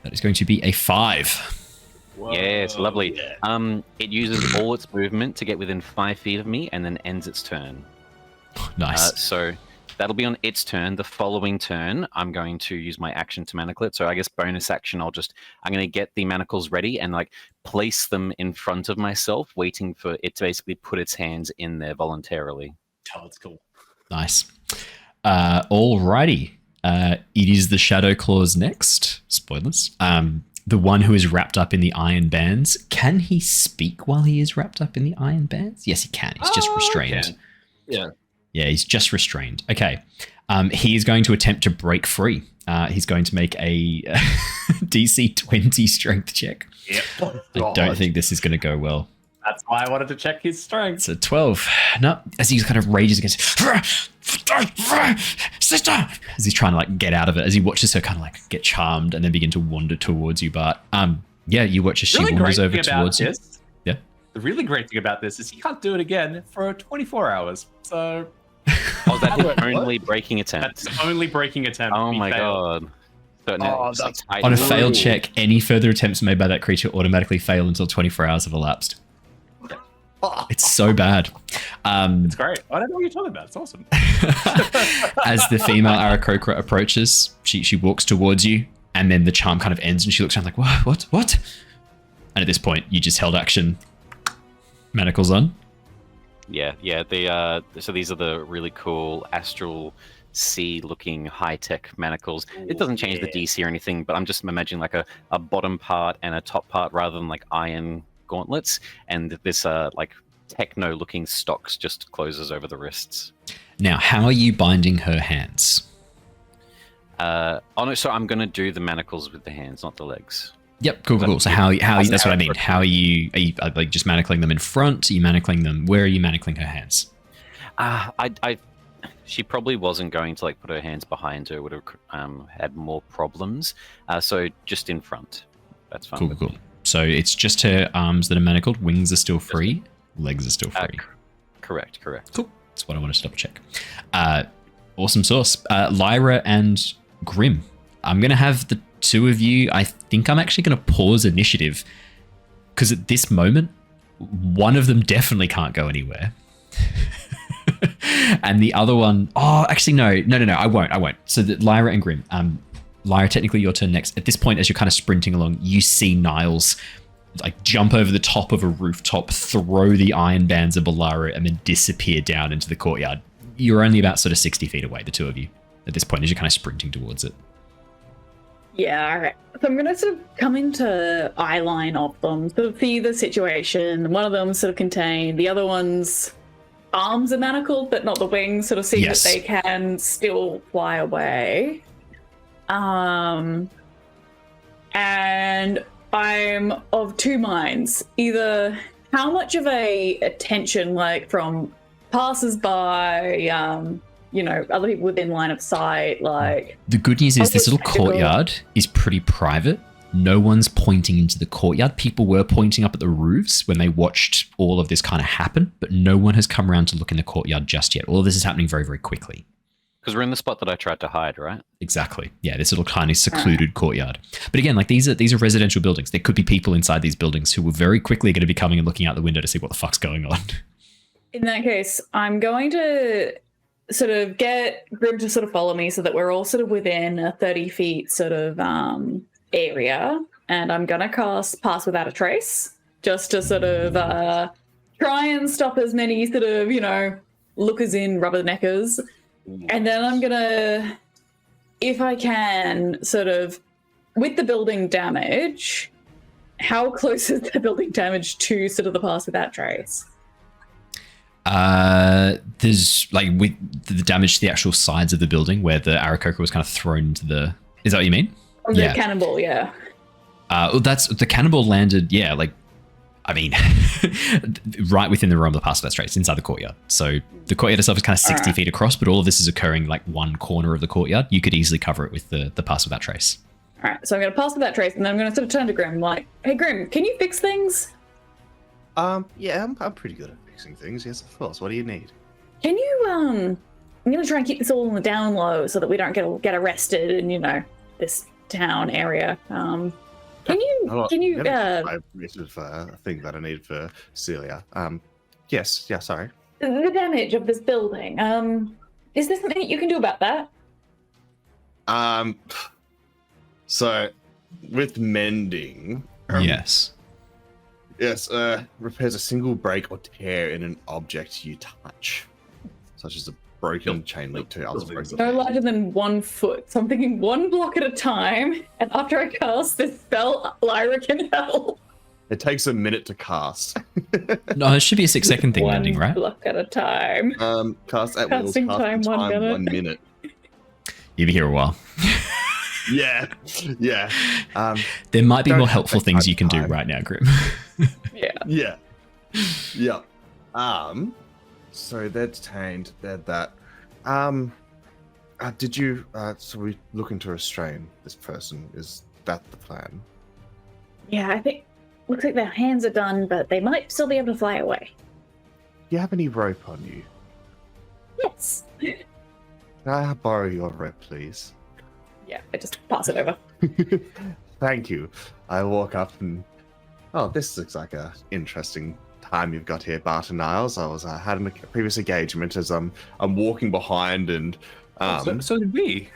That is going to be a 5. Whoa, yes, lovely. Yeah. It uses all its movement to get within 5 feet of me and then ends its turn. Nice. So that'll be on its turn. The following turn, I'm going to use my action to manacle it. So I guess bonus action, I'm going to get the manacles ready and like place them in front of myself, waiting for it to basically put its hands in there voluntarily. Oh, that's cool. Nice. Alrighty. It is the Shadow Claws next. Spoilers. The one who is wrapped up in the iron bands. Can he speak while he is wrapped up in the iron bands? Yes, he can. He's just restrained. Yeah. Yeah, he's just restrained. Okay. He is going to attempt to break free. He's going to make a DC 20 strength check. Yep. I don't think this is going to go well. That's why I wanted to check his strength. So 12. No, as he kind of rages against sister, as he's trying to like get out of it, as he watches her kind of like get charmed and then begin to wander towards you. But yeah, you watch as she wanders over towards you. Yeah. The really great thing about this is he can't do it again for 24 hours. So. Oh, that's his only breaking attempt. That's only breaking attempt. Oh my god. So now on a failed check, any further attempts made by that creature automatically fail until 24 hours have elapsed. It's so bad. It's great. I don't know what you're talking about. It's awesome. As the female Aarakocra approaches, she walks towards you, and then the charm kind of ends, and she looks around like, what? And at this point, you just held action. Manacles on. Yeah. So these are the really cool astral sea looking high-tech manacles. It doesn't change the DC or anything, but I'm just imagining like a bottom part and a top part rather than like iron gauntlets, and this like techno looking stocks just closes over the wrists. Now, how are you binding her hands? So I'm going to do the manacles with the hands, not the legs. Yep, cool. So how that's what I mean. How are you like just manacling them in front? Are you manacling them? Where are you manacling her hands? She probably wasn't going to like put her hands behind her. Would have had more problems. So just in front. That's fine. Cool. So it's just her arms that are manacled. Wings are still free. Legs are still free. Correct. Cool. That's what I wanted to double check. Awesome sauce. Lyra and Grim. I'm going to have the two of you. I think I'm actually going to pause initiative because at this moment, one of them definitely can't go anywhere. And the other one, actually, no, I won't. So that Lyra and Grim, Lyra, technically your turn next. At this point, as you're kind of sprinting along, you see Niles like jump over the top of a rooftop, throw the iron bands of Lyra, and then disappear down into the courtyard. You're only about sort of 60 feet away, the two of you, at this point, as you're kind of sprinting towards it. Yeah, all right. So I'm going to sort of come into eye line of them, sort of see the situation. One of them sort of contained, the other one's arms are manacled, but not the wings, sort of see that they can still fly away. And I'm of two minds. Either how much of a attention, like from passers-by, other people within line of sight, like... The good news is this little courtyard is pretty private. No one's pointing into the courtyard. People were pointing up at the roofs when they watched all of this kind of happen, but no one has come around to look in the courtyard just yet. All of this is happening very, very quickly. Because we're in the spot that I tried to hide, right? Exactly. Yeah, this little kind of secluded courtyard. But again, like these are residential buildings. There could be people inside these buildings who were very quickly going to be coming and looking out the window to see what the fuck's going on. In that case, I'm going to sort of get Grim to sort of follow me so that we're all sort of within a 30 feet sort of area. And I'm going to cast Pass Without a Trace just to sort of try and stop as many sort of, lookers in, rubberneckers. And then I'm going to, if I can, sort of, with the building damage, how close is the building damage to sort of the Pass Without Trace? There's like with the damage to the actual sides of the building where the Aarakocra was kind of thrown into the... Is that what you mean? The cannonball, yeah. That's the cannonball landed, right within the realm of the Pass Without Trace, inside the courtyard. So the courtyard itself is kind of 60 feet across, but all of this is occurring like one corner of the courtyard. You could easily cover it with the Pass Without Trace. All right, so I'm going to Pass Without Trace, and then I'm going to sort of turn to Grim, like, hey, Grim, can you fix things? Yeah, I'm pretty good at fixing things. Yes, of course. What do you need? Can you, I'm going to try and keep this all on the down low so that we don't get arrested in, this town area. Can you I missed a thing that I need for Celia. Yes, sorry. The damage of this building. Is there something that you can do about that? So with mending, yes, repairs a single break or tear in an object you touch, such as a broken chain link to other breaks. No larger than 1 foot. So I'm thinking 1 block at a time, and after I cast this spell, Lyra can help. It takes a minute to cast. No, it should be a 6-second thing landing, right? 1 block at a time. Cast at will. Casting time 1 minute. You'll be here a while. Yeah. There might be more helpful things you can do right now, Grim. Yeah. Yep. So they're detained. They're that. Did you? So we looking to restrain this person? Is that the plan? Yeah, I think looks like their hands are done, but they might still be able to fly away. Do you have any rope on you? Yes. Can I borrow your rope, please? Yeah, I just pass it over. Thank you. I walk up and this looks like a interesting time you've got here, Bart and Niles. I had a previous engagement as I'm walking behind and so did we.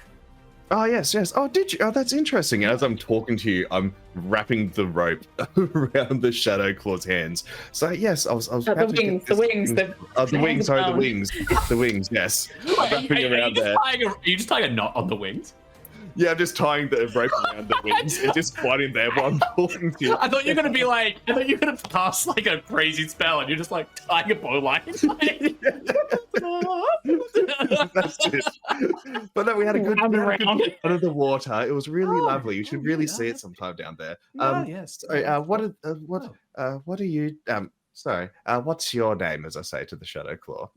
Oh yes. Oh, did you? Oh, that's interesting. As I'm talking to you, I'm wrapping the rope around the Shadow Claw's hands. So yes, I was the wings. Yes, wrapping around there. Are you just tying a knot on the wings? Yeah, I'm just tying the rope around the wings. It's just floating there while I'm talking to you. I thought you were gonna cast like a crazy spell, and you're just like tying a bowline. That's it. But no, we had a good out of the water. It was really lovely. You should really see it sometime down there. Yes. Sorry, what are you? What's your name? As I say to the Shadow Claw.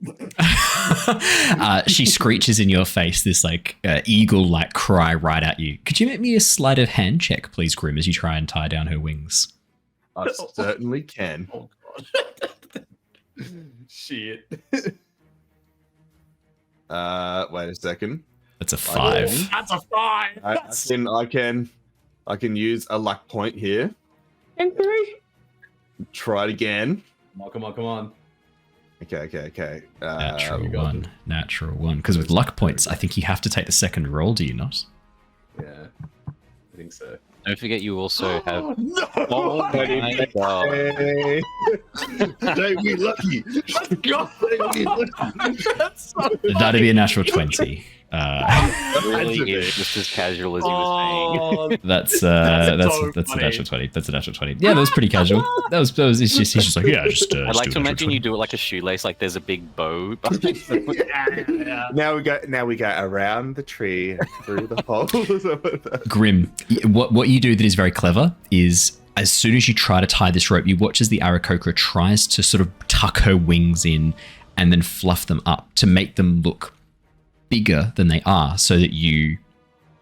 She screeches in your face this like eagle-like cry right at you. Could you make me a sleight of hand check, please, Grim, as you try and tie down her wings? I certainly can. Oh god. Shit. Wait a second. That's a 5. That's a 5. I can use a luck point here. And 3. Try it again. Come on. Okay. Natural one. Because with luck points, I think you have to take the second roll, do you not? Yeah, I think so. Don't forget you also have... No! Oh my god. Don't be lucky. That'd be a natural 20. Really is just as casual as he was saying. That's a natural 20. That's a natural 20. Yeah, that was pretty casual. That was he's just like, yeah, just I'd like to imagine you do it like a shoelace, like there's a big bow. Yeah. Now we go around the tree and through the hole. Grim, what you do that is very clever is as soon as you try to tie this rope, you watch as the Aarakocra tries to sort of tuck her wings in and then fluff them up to make them look bigger than they are so that you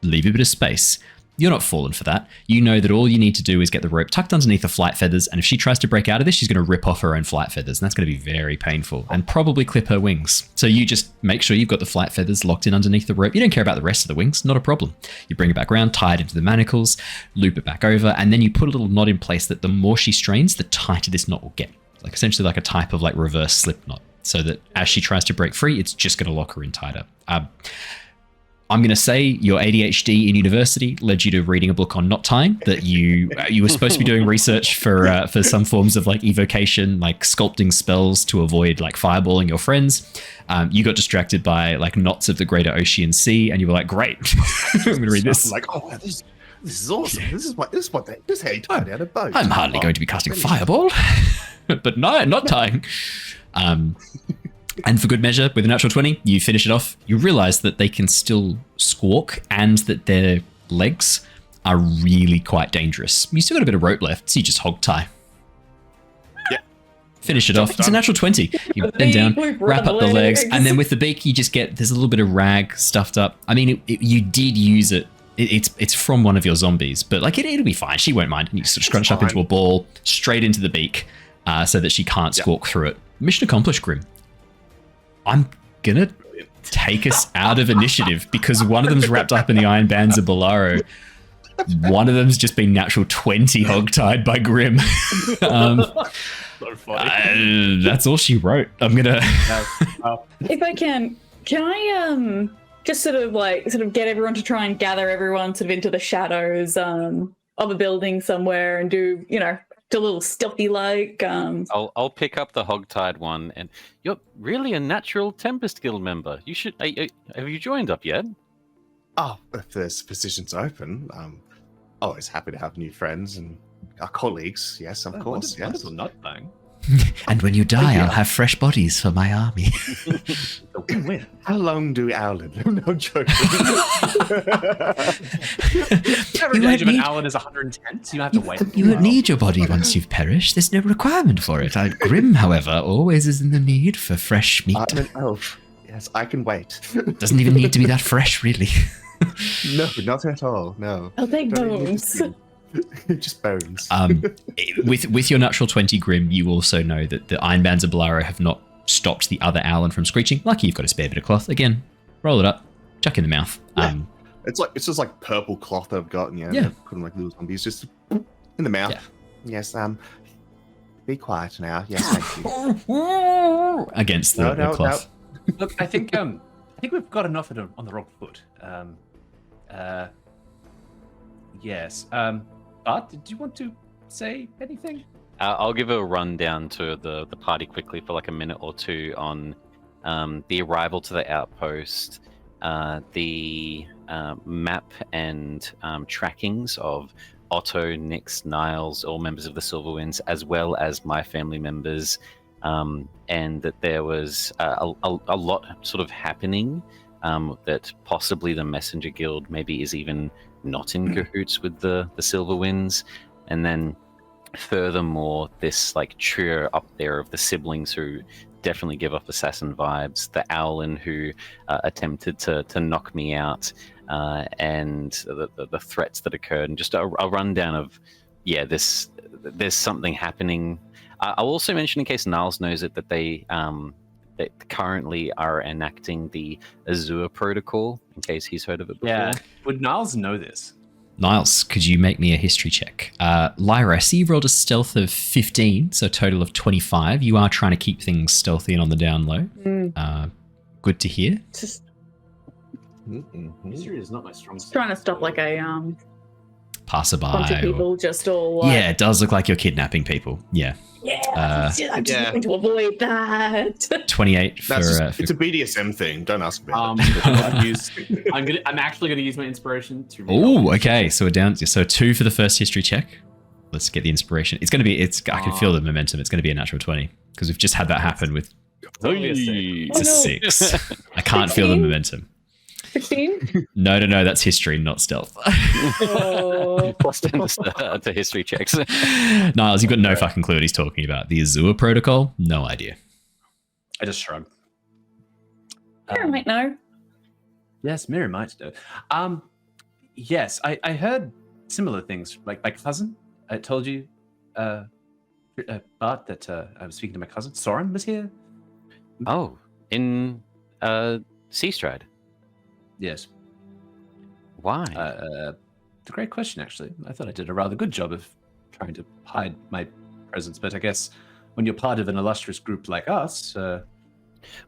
leave a bit of space. You're not falling for that. You know that all you need to do is get the rope tucked underneath the flight feathers, and if she tries to break out of this, she's going to rip off her own flight feathers, and that's going to be very painful and probably clip her wings. So you just make sure you've got the flight feathers locked in underneath the rope. You don't care about the rest of the wings, not a problem. You bring it back around, tie it into the manacles, loop it back over, and then you put a little knot in place that the more she strains, the tighter this knot will get. Like essentially like a type of like reverse slip knot, so that as she tries to break free, it's just going to lock her in tighter. I'm going to say your ADHD in university led you to reading a book on knot tying, that you were supposed to be doing research for some forms of like evocation, like sculpting spells to avoid like fireballing your friends. You got distracted by like knots of the greater Ocean Sea, and you were like, great, I'm going to read this. I'm like, oh, this is awesome. This is how you tie down a boat. I'm hardly going to be casting fireball, but no, not tying. And for good measure, with a natural 20, you finish it off. You realize that they can still squawk and that their legs are really quite dangerous. You still got a bit of rope left, so you just hog tie. Yeah. Finish it off. It's a natural 20. You bend down, wrap up the legs, and then with the beak, you just get, there's a little bit of rag stuffed up. I mean, you did use it. It's from one of your zombies, but like it'll be fine. She won't mind. And you sort of scrunch up into a ball, straight into the beak, so that she can't squawk through it. Mission accomplished, Grim. I'm gonna take us out of initiative because one of them's wrapped up in the iron bands of Bolaro. One of them's just been natural 20 hogtied by Grim. So funny. That's all she wrote. I'm gonna. If I can I just sort of get everyone to try and gather everyone sort of into the shadows of a building somewhere and do a little stealthy like. I'll pick up the hogtied one, and you're really a natural Tempest Guild member. You should. Have you joined up yet? Oh, if there's positions open, always happy to have new friends and our colleagues. Yes, of course. Yes. Nut thing. And when you die, I'll have fresh bodies for my army. The can win. How long do Owlin? No joking. The average age of an Owlin is 110, so you have to wait. You won't need your body once you've perished. There's no requirement for it. Grim, however, always is in the need for fresh meat. I'm an elf. Yes, I can wait. Doesn't even need to be that fresh, really. No, not at all. No. I'll take bones. Just bones. With your natural 20, Grim, you also know that the iron bands of Lyra have not stopped the other Owlin from screeching. Lucky you've got a spare bit of cloth. Again, roll it up, chuck in the mouth. Yeah. It's just like purple cloth I've got, yeah. Put them like little zombies, just in the mouth. Yeah. Yes, be quiet now. Yes, thank you. Against the cloth. No. Look, I think we've got enough on the wrong foot. Yes. Bart, did you want to say anything? I'll give a rundown to the party quickly for like a minute or two on the arrival to the outpost, the map and trackings of Otto, Nyx, Niles, all members of the Silverwinds, as well as my family members, and that there was a lot sort of happening, that possibly the Messenger Guild maybe is even not in cahoots with the Silverwinds, and then furthermore this like trio up there of the siblings who definitely give off assassin vibes, the Owlin who attempted to knock me out, and the threats that occurred, and just a rundown of there's something happening. I'll also mention, in case Niles knows it, that they currently are enacting the Azure Protocol, in case he's heard of it before. Yeah. Would Niles know this? Niles, could you make me a history check? Lyra, I see you rolled a stealth of 15, so a total of 25. You are trying to keep things stealthy and on the down low. Good to hear. History is not my strong suit. Trying to stop like a passerby. bunch of people just all like... Yeah, it does look like you're kidnapping people. Yeah. I'm just trying to avoid that. 28 for... it's a BDSM thing. Don't ask me. I'm actually going to use my inspiration to... Oh, okay. So we're down... So 2 for the first history check. Let's get the inspiration. It's going to be... I can feel the momentum. It's going to be a natural 20. Because we've just had that happen with... It's a 6. I can't feel the momentum. 16? No, that's history, not stealth. Plus 10 to history checks. Niles, you've got no fucking clue what he's talking about. The Azure Protocol? No idea. I just shrugged. Mira might know. Yes, Mira might know. Yes, I heard similar things. Like my cousin, I told you, Bart, that I was speaking to my cousin. Soren was here. Oh, in Seastride. Yes. Why? It's a great question, actually. I thought I did a rather good job of trying to hide my presence, but I guess when you're part of an illustrious group like us...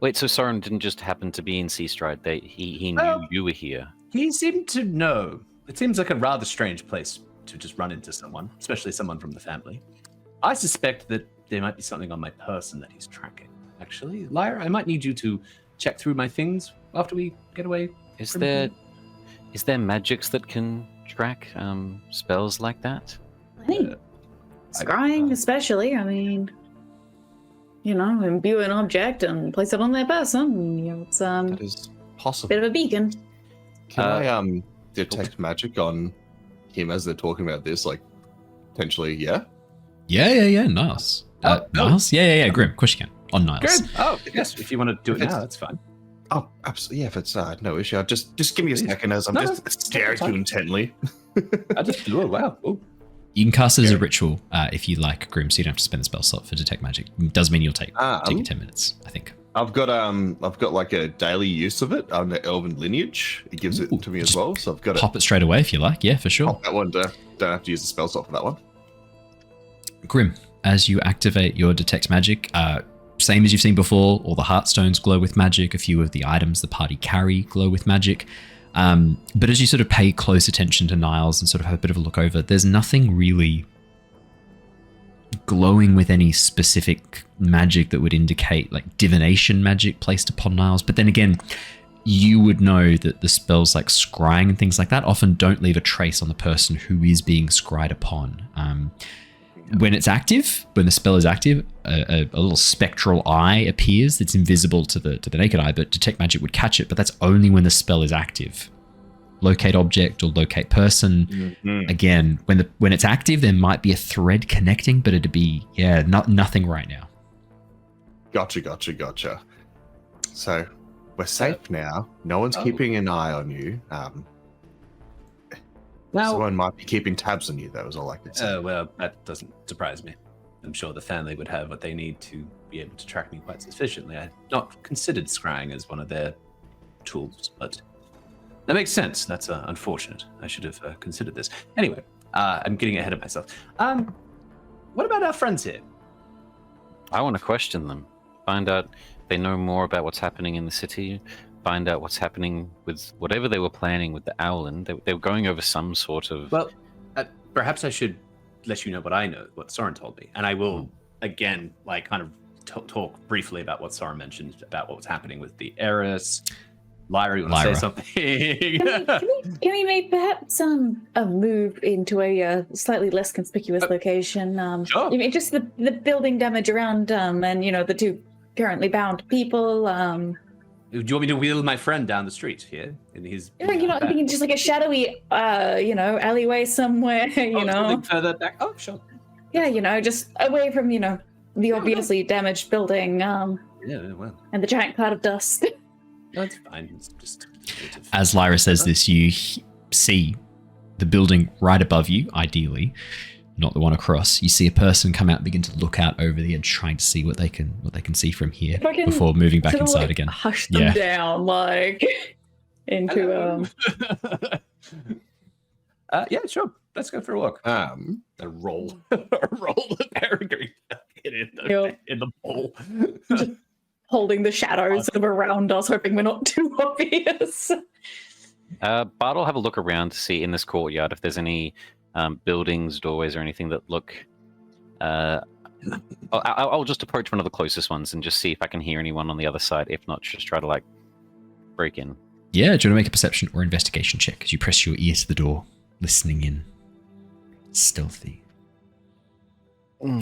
Wait, so Soren didn't just happen to be in Seastride? He knew you were here? He seemed to know. It seems like a rather strange place to just run into someone, especially someone from the family. I suspect that there might be something on my person that he's tracking, actually. Lyra, I might need you to check through my things after we get away. Is there magics that can track spells like that? I think scrying especially. I mean, imbue an object and place it on their person. It's that is possible. Bit of a beacon. Can I detect magic on him as they're talking about this? Like, potentially, yeah? Yeah, Niles. Niles? Yeah, Grim. Of course you can. On Niles. Grim? Oh, yes, if you want to do it now, that's fine. Oh, absolutely. Yeah, if it's no issue. Just give me a second as I'm just staring at you intently. I just wow. Ooh. You can cast it as a ritual if you like, Grim, so you don't have to spend the spell slot for detect magic. It does mean you'll take you 10 minutes, I think. I've got like a daily use of it on the elven lineage. It gives it to me as well, so I've got pop it straight away if you like. Yeah, for sure. Pop that one. Don't have to use the spell slot for that one. Grim, as you activate your detect magic, same as you've seen before, all the heartstones glow with magic. A few of the items the party carry glow with magic. But as you sort of pay close attention to Niles and sort of have a bit of a look over, there's nothing really glowing with any specific magic that would indicate like divination magic placed upon Niles. But then again, you would know that the spells like scrying and things like that often don't leave a trace on the person who is being scryed upon. When it's active, when the spell is active, a little spectral eye appears that's invisible to the naked eye, but detect magic would catch it, but that's only when the spell is active. Locate object or locate person. Again, when it's active, there might be a thread connecting, but it'd be nothing right now. Gotcha. So we're safe now. No one's keeping an eye on you. Now, someone might be keeping tabs on you, though, is all I can say. Well, that doesn't surprise me. I'm sure the family would have what they need to be able to track me quite sufficiently. I've not considered scrying as one of their tools, but that makes sense. That's unfortunate. I should have considered this. Anyway, I'm getting ahead of myself. What about our friends here? I want to question them. Find out if they know more about what's happening in the city. Find out what's happening with whatever they were planning with the Owlin. They were going over some sort of... Well, perhaps I should let you know what I know, what Soren told me. And I will, again, kind of talk briefly about what Soren mentioned about what was happening with the heiress. Lyra, you want to say something? Can we make perhaps a move into a slightly less conspicuous location? Sure. You mean just the building damage around and the two currently bound people. Do you want me to wheel my friend down the street here? In his, thinking just like a shadowy, alleyway somewhere. Something further back. Oh, sure. Yeah, just away from the obviously damaged building. Well. And the giant cloud of dust. That's fine. It's just As Lyra says this, you see the building right above you, ideally, not the one across. You see a person come out and begin to look out over the edge, trying to see what they can see from here before moving back inside again. Hush them down, into yeah, sure. Let's go for a walk. A roll the peregrine in the bowl. Holding the shadows sort of around us, hoping we're not too obvious. Bart will have a look around to see in this courtyard if there's any buildings, doorways, or anything that look... I'll just approach one of the closest ones and just see if I can hear anyone on the other side. If not, just try to, break in. Yeah, do you want to make a perception or investigation check as you press your ear to the door, listening in? Stealthy.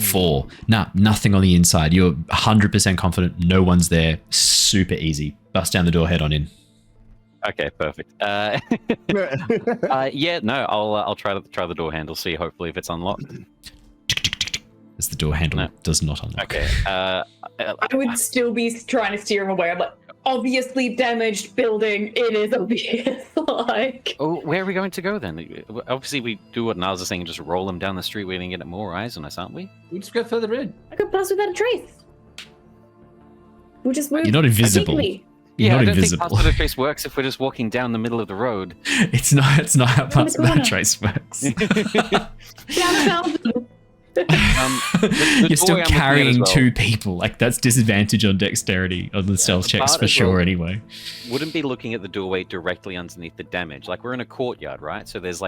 4. Nothing on the inside. You're 100% confident no one's there. Super easy. Bust down the door, head on in. Okay, perfect. I'll try the door handle, see hopefully if it's unlocked. As the door handle does not unlock. Okay. I would still be trying to steer him away. I'm like, obviously damaged building. It is obvious. Oh, where are we going to go then? Obviously, we do what Niles is saying and just roll them down the street. We're going to get more eyes on us, aren't we? We just go further in. I could pass without a trace. We'll just move. You're not invisible. You're not I don't invisible. think pass without a trace works if we're just walking down the middle of the road. It's not how pass without a trace works. You're still carrying two people. That's disadvantage on dexterity on the stealth checks for sure anyway. Wouldn't be looking at the doorway directly underneath the damage. We're in a courtyard, right? So there's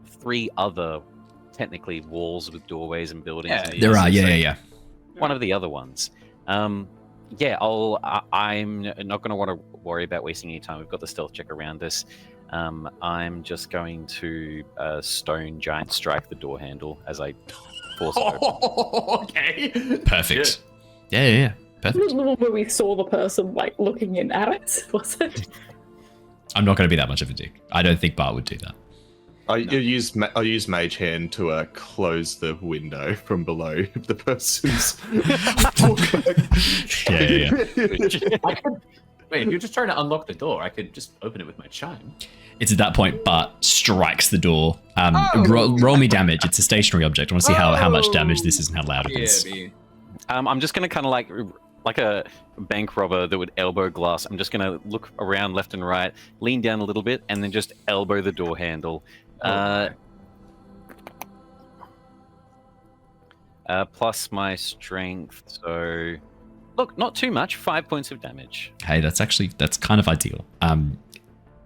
3 other technically walls with doorways and buildings. There are, yeah. One of the other ones. I'm not going to want to worry about wasting any time. We've got the stealth check around us. I'm just going to stone giant strike the door handle as I force it open. Okay. Perfect. Yeah. Perfect. Where we saw the person looking in at us, was it? I'm not going to be that much of a dick. I don't think Bart would do that. I'll use Mage Hand to close the window from below if the person's. Yeah. Wait, if you're just trying to unlock the door, I could just open it with my chime. It's at that point Bart strikes the door. Roll me damage. It's a stationary object. I want to see how much damage this is and how loud it is. I'm just going to kind of like a bank robber that would elbow glass. I'm just going to look around left and right, lean down a little bit, and then just elbow the door handle. Plus my strength, so... Look, not too much. 5 points of damage. Hey, that's kind of ideal.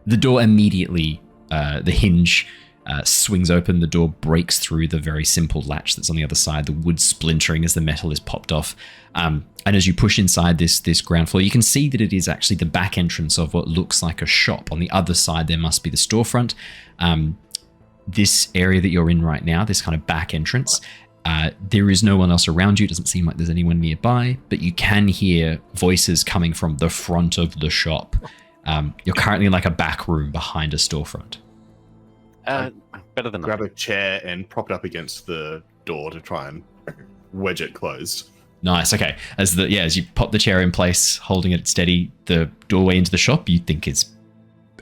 The door immediately, the hinge swings open. The door breaks through the very simple latch that's on the other side. The wood splintering as the metal is popped off. And as you push inside this ground floor, you can see that it is actually the back entrance of what looks like a shop. On the other side, there must be the storefront. This area that you're in right now, this kind of back entrance, There is no one else around you. It doesn't seem like there's anyone nearby, but you can hear voices coming from the front of the shop. You're currently in like a back room behind a storefront. Better than grab a chair and prop it up against the door to try and wedge it closed. Nice. Okay. As you pop the chair in place, holding it steady, the doorway into the shop you think is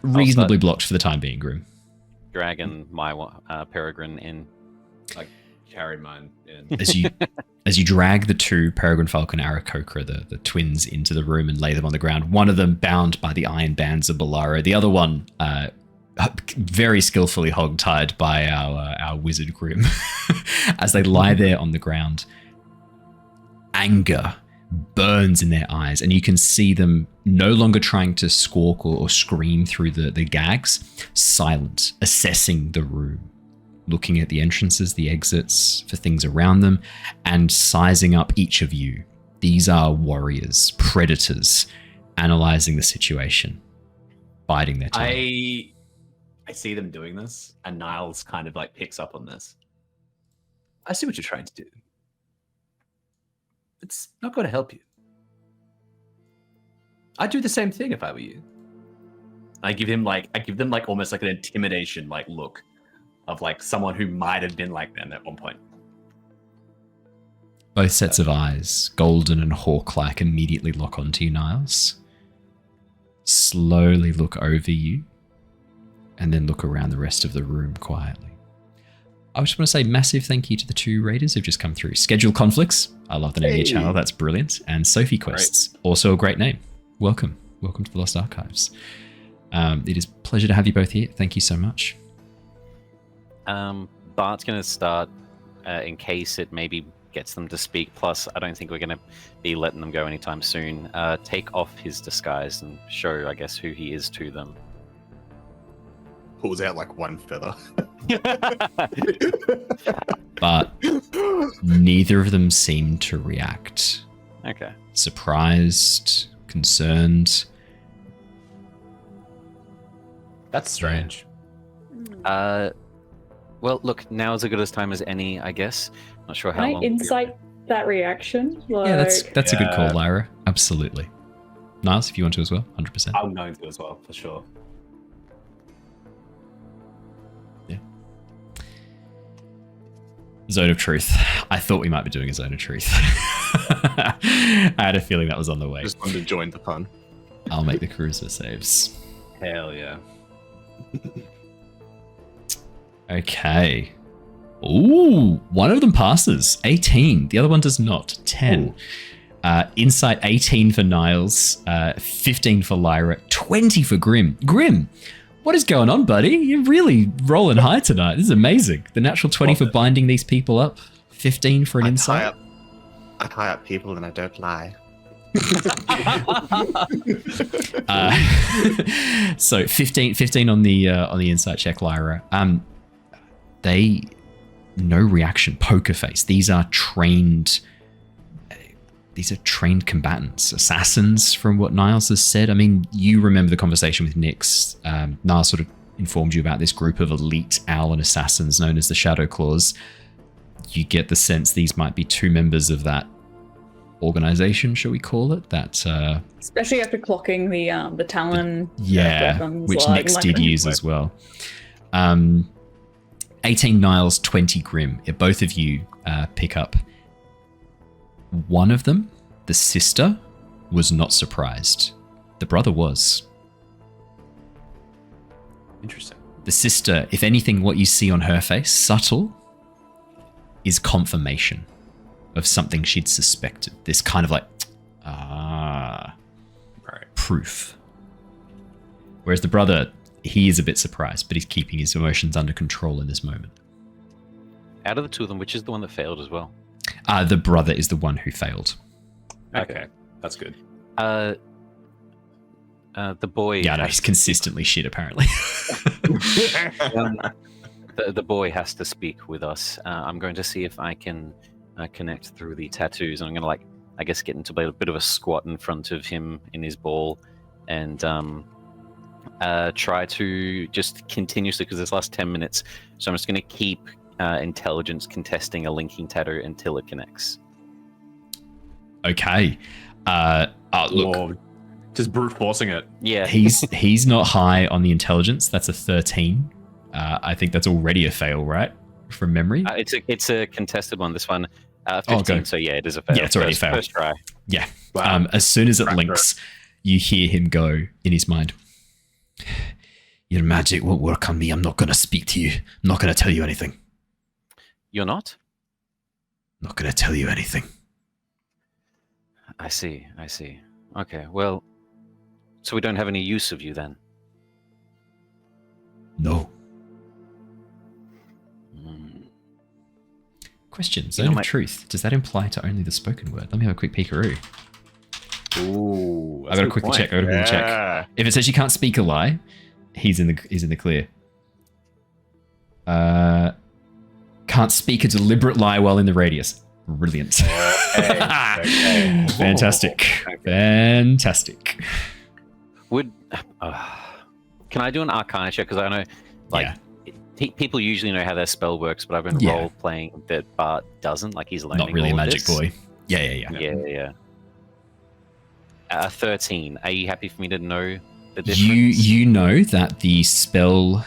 reasonably blocked for the time being, Grim. Dragging my Peregrine in. Like carried mine in. As you drag the two Peregrine Falcon Aarakocra, the twins, into the room and lay them on the ground, one of them bound by the iron bands of Lyra, the other one very skillfully hog-tied by our wizard Grim. As they lie there on the ground, anger burns in their eyes, and you can see them no longer trying to squawk or scream through the gags, silent, assessing the room, looking at the entrances, the exits, for things around them, and sizing up each of you. These are warriors, predators, analyzing the situation, biding their time. I see them doing this, and Niles kind of like picks up on this. I see what you're trying to do. It's not going to help you. I'd do the same thing if I were you. I give them like almost like an intimidation like look of like someone who might have been like them at one point. Both sets of eyes, golden and hawk-like, immediately lock onto you, Niles. Slowly look over you, and then look around the rest of the room quietly. I just want to say massive thank you to the two raiders who've just come through. Schedule Conflicts, I love the name of your channel, that's brilliant. And Sophie Quests, also a great name. Welcome to the Lost Archives. It is a pleasure to have you both here. Thank you so much. Bart's going to start in case it maybe gets them to speak. Plus, I don't think we're going to be letting them go anytime soon. Take off his disguise and show, I guess, who he is to them. Pulls out like one feather. But neither of them seem to react. Okay. Surprised, concerned. That's strange. Well, look, now is as good a time as any, I guess. Not sure how Can long. I insight that reaction? Like... Yeah, that's a good call, Lyra. Absolutely. Niles, if you want to as well, 100%. I'm going to as well, for sure. Yeah. Zone of Truth. I thought we might be doing a Zone of Truth. I had a feeling that was on the way. Just wanted to join the fun. I'll make the charisma saves. Hell yeah. Okay. Ooh, one of them passes. 18. The other one does not. 10. Insight 18 for Niles. 15 for Lyra. 20 for Grim. Grim, what is going on, buddy? You're really rolling high tonight. This is amazing. The natural 20 for binding these people up. 15 for an insight. I tie up people and I don't lie. So 15 on the insight check, Lyra. They no reaction, poker face. These are trained combatants, assassins, from what Niles has said. I mean, you remember the conversation with Nyx. Niles sort of informed you about this group of elite Owlin assassins known as the Shadow Claws. You get the sense these might be two members of that organization, shall we call it? That especially after clocking the Talon weapons, which Nyx did use as well. 18 Niles, 20 Grim. Both of you pick up. One of them, the sister, was not surprised. The brother was. Interesting. The sister, if anything, what you see on her face, subtle, is confirmation of something she'd suspected. This kind of like, proof. Whereas the brother, he is a bit surprised, but he's keeping his emotions under control in this moment. Out of the two of them, which is the one that failed as well? The brother is the one who failed. Okay, that's good. The boy... Yeah, no, he's consistently shit, apparently. The boy has to speak with us. I'm going to see if I can connect through the tattoos. I'm going to, like, I guess, get into a bit of a squat in front of him in his ball and try to just continuously, because this last 10 minutes, so I'm just going to keep intelligence contesting a linking tattoo until it connects. Okay. Look. Or just brute forcing it. Yeah. He's not high on the intelligence. That's a 13. I think that's already a fail, right? From memory. It's a contested one. This one, 15. So yeah, it is a fail. Yeah, it's already a fail. First try. Yeah. Wow. As soon as it links, you hear him go in his mind. Your magic won't work on me. I'm not going to speak to you. I'm not going to tell you anything. You're not? I'm not going to tell you anything. I see. Okay, well, so we don't have any use of you then? No. Question, Zone of Truth. Does that imply to only the spoken word? Let me have a quick peekaroo. Ooh, I gotta quickly check. Check. If it says you can't speak a lie, he's in the clear. Can't speak a deliberate lie while in the radius. Brilliant. Okay. Fantastic. Okay. Fantastic. Would can I do an Arcana check? Because I know, people usually know how their spell works, but I've been role playing that Bart doesn't. Like he's learning. Not really a all of magic this. boy. Yeah. 13. Are you happy for me to know the difference? You know that the spell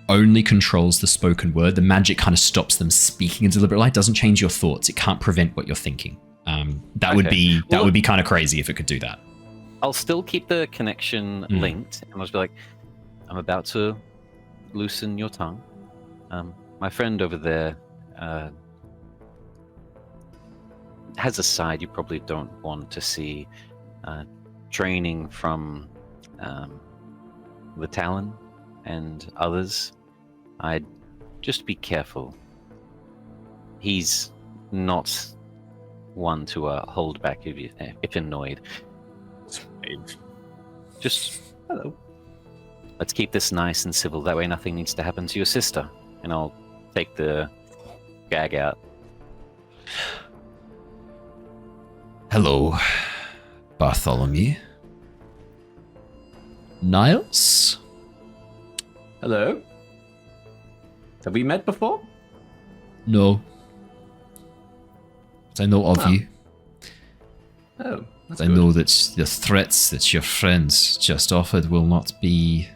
only controls the spoken word. The magic kind of stops them speaking a deliberate lie. It doesn't change your thoughts. It can't prevent what you're thinking. That would be kind of crazy if it could do that. I'll still keep the connection linked, and I'll just be like, I'm about to loosen your tongue. My friend over there has a side you probably don't want to see. Training from the Talon and others. I'd just be careful. He's not one to hold back if annoyed. Just hello. Let's keep this nice and civil. That way nothing needs to happen to your sister. And I'll take the gag out. Hello, Bartholomew. Niles? Hello. Have we met before? No. But I know of you. Oh, that's I know that the threats that your friends just offered will not be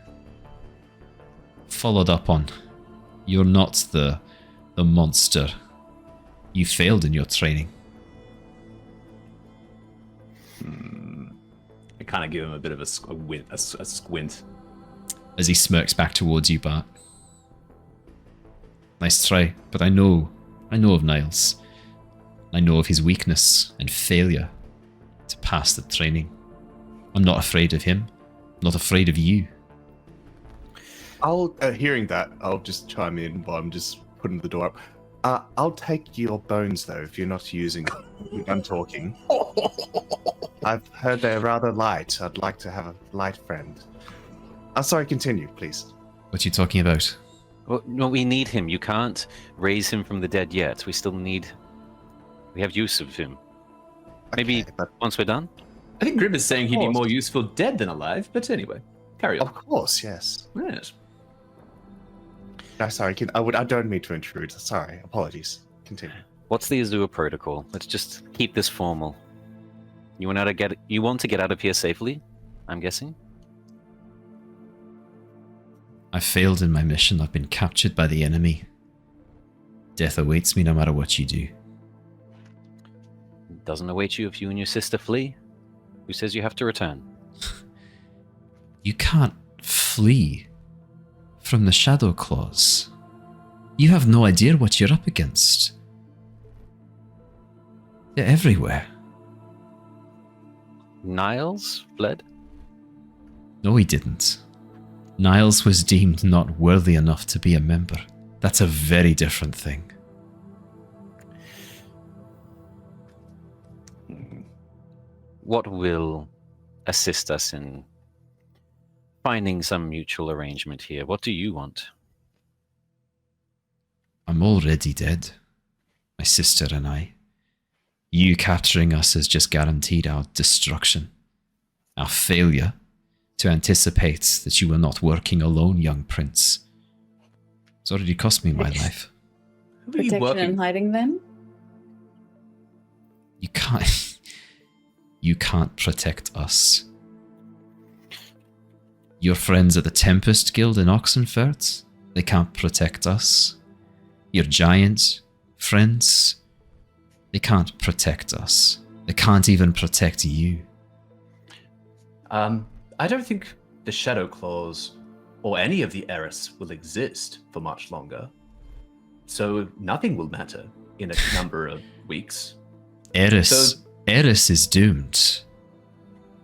followed up on. You're not the monster. You failed in your training. I kind of give him a bit of a squint. As he smirks back towards you, Bart. Nice try, but I know of Niles. I know of his weakness and failure to pass the training. I'm not afraid of him. I'm not afraid of you. I'll hearing that, I'll just chime in while I'm just putting the door up. I'll take your bones though if you're not using them. I'm talking. I've heard they're rather light. I'd like to have a light friend. Sorry, continue, please. What are you talking about? Well, no, we need him. You can't raise him from the dead yet. We have use of him. Maybe once we're done? I think Grim is saying he'd be more useful dead than alive, but anyway, carry on. Of course, yes. Yes. No, sorry, I don't mean to intrude. Sorry, apologies. Continue. What's the Azure protocol? Let's just keep this formal. You want to get out of here safely, I'm guessing? I failed in my mission. I've been captured by the enemy. Death awaits me no matter what you do. Doesn't await you if you and your sister flee. Who says you have to return? You can't flee from the Shadow Claws. You have no idea what you're up against. They're everywhere. Niles fled? No, he didn't. Niles was deemed not worthy enough to be a member. That's a very different thing. What will assist us in finding some mutual arrangement here? What do you want? I'm already dead. My sister and I. You capturing us has just guaranteed our destruction. Our failure to anticipate that you were not working alone, young prince. It's already cost me my life. Who are you Protection working and hiding then? You can't. You can't protect us. Your friends at the Tempest Guild in Oxenfurt, they can't protect us. Your giant friends, they can't protect us. They can't even protect you. I don't think the Shadow Claws or any of the Eris will exist for much longer. So nothing will matter in a number of weeks. Eris is doomed.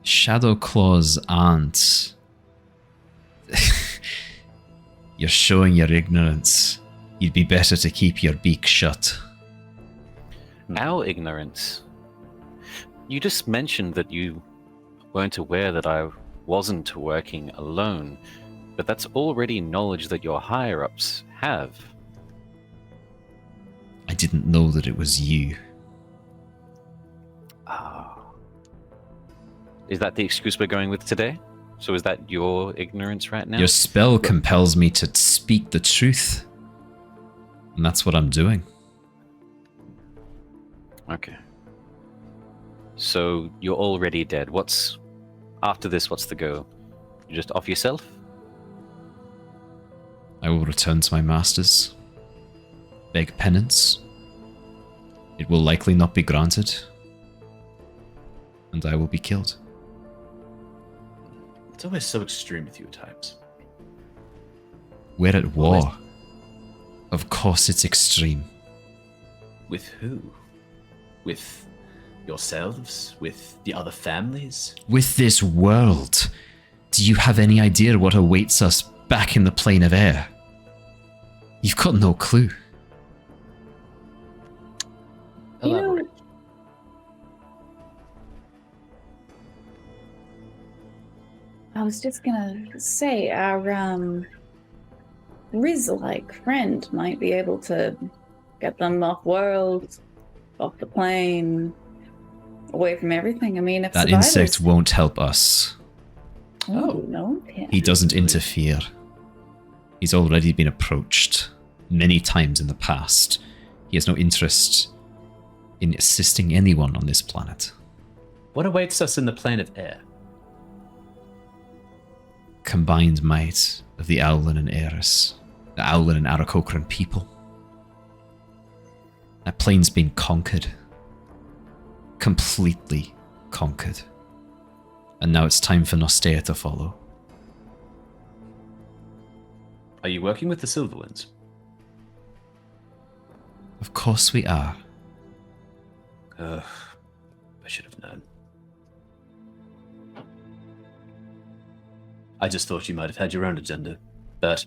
Shadow Claws aren't. You're showing your ignorance. You'd be better to keep your beak shut. Our ignorance. You just mentioned that you weren't aware that I wasn't working alone, but that's already knowledge that your higher-ups have. I didn't know that it was you. Is that the excuse we're going with today? So is that your ignorance right now? Your spell compels me to speak the truth. And that's what I'm doing. Okay. So you're already dead. After this, what's the go? You just off yourself? I will return to my masters. Beg penance. It will likely not be granted. And I will be killed. It's always so extreme with you at times. We're at war. Of course it's extreme. With who? With yourselves? With the other families? With this world. Do you have any idea what awaits us back in the plane of air? You've got no clue. Elaborate. I was just gonna say, our Riz-like friend might be able to get them off world, off the plane, away from everything. I mean, if That survivors... insect won't help us. Oh, no. Yeah. He doesn't interfere. He's already been approached many times in the past. He has no interest in assisting anyone on this planet. What awaits us in the plane of air? Combined might of the Owlin and Eris, the Owlin and Aarakocran people. That plane's been conquered. Completely conquered. And now it's time for Nostea to follow. Are you working with the Silverwinds? Of course we are. I should have known. I just thought you might have had your own agenda, but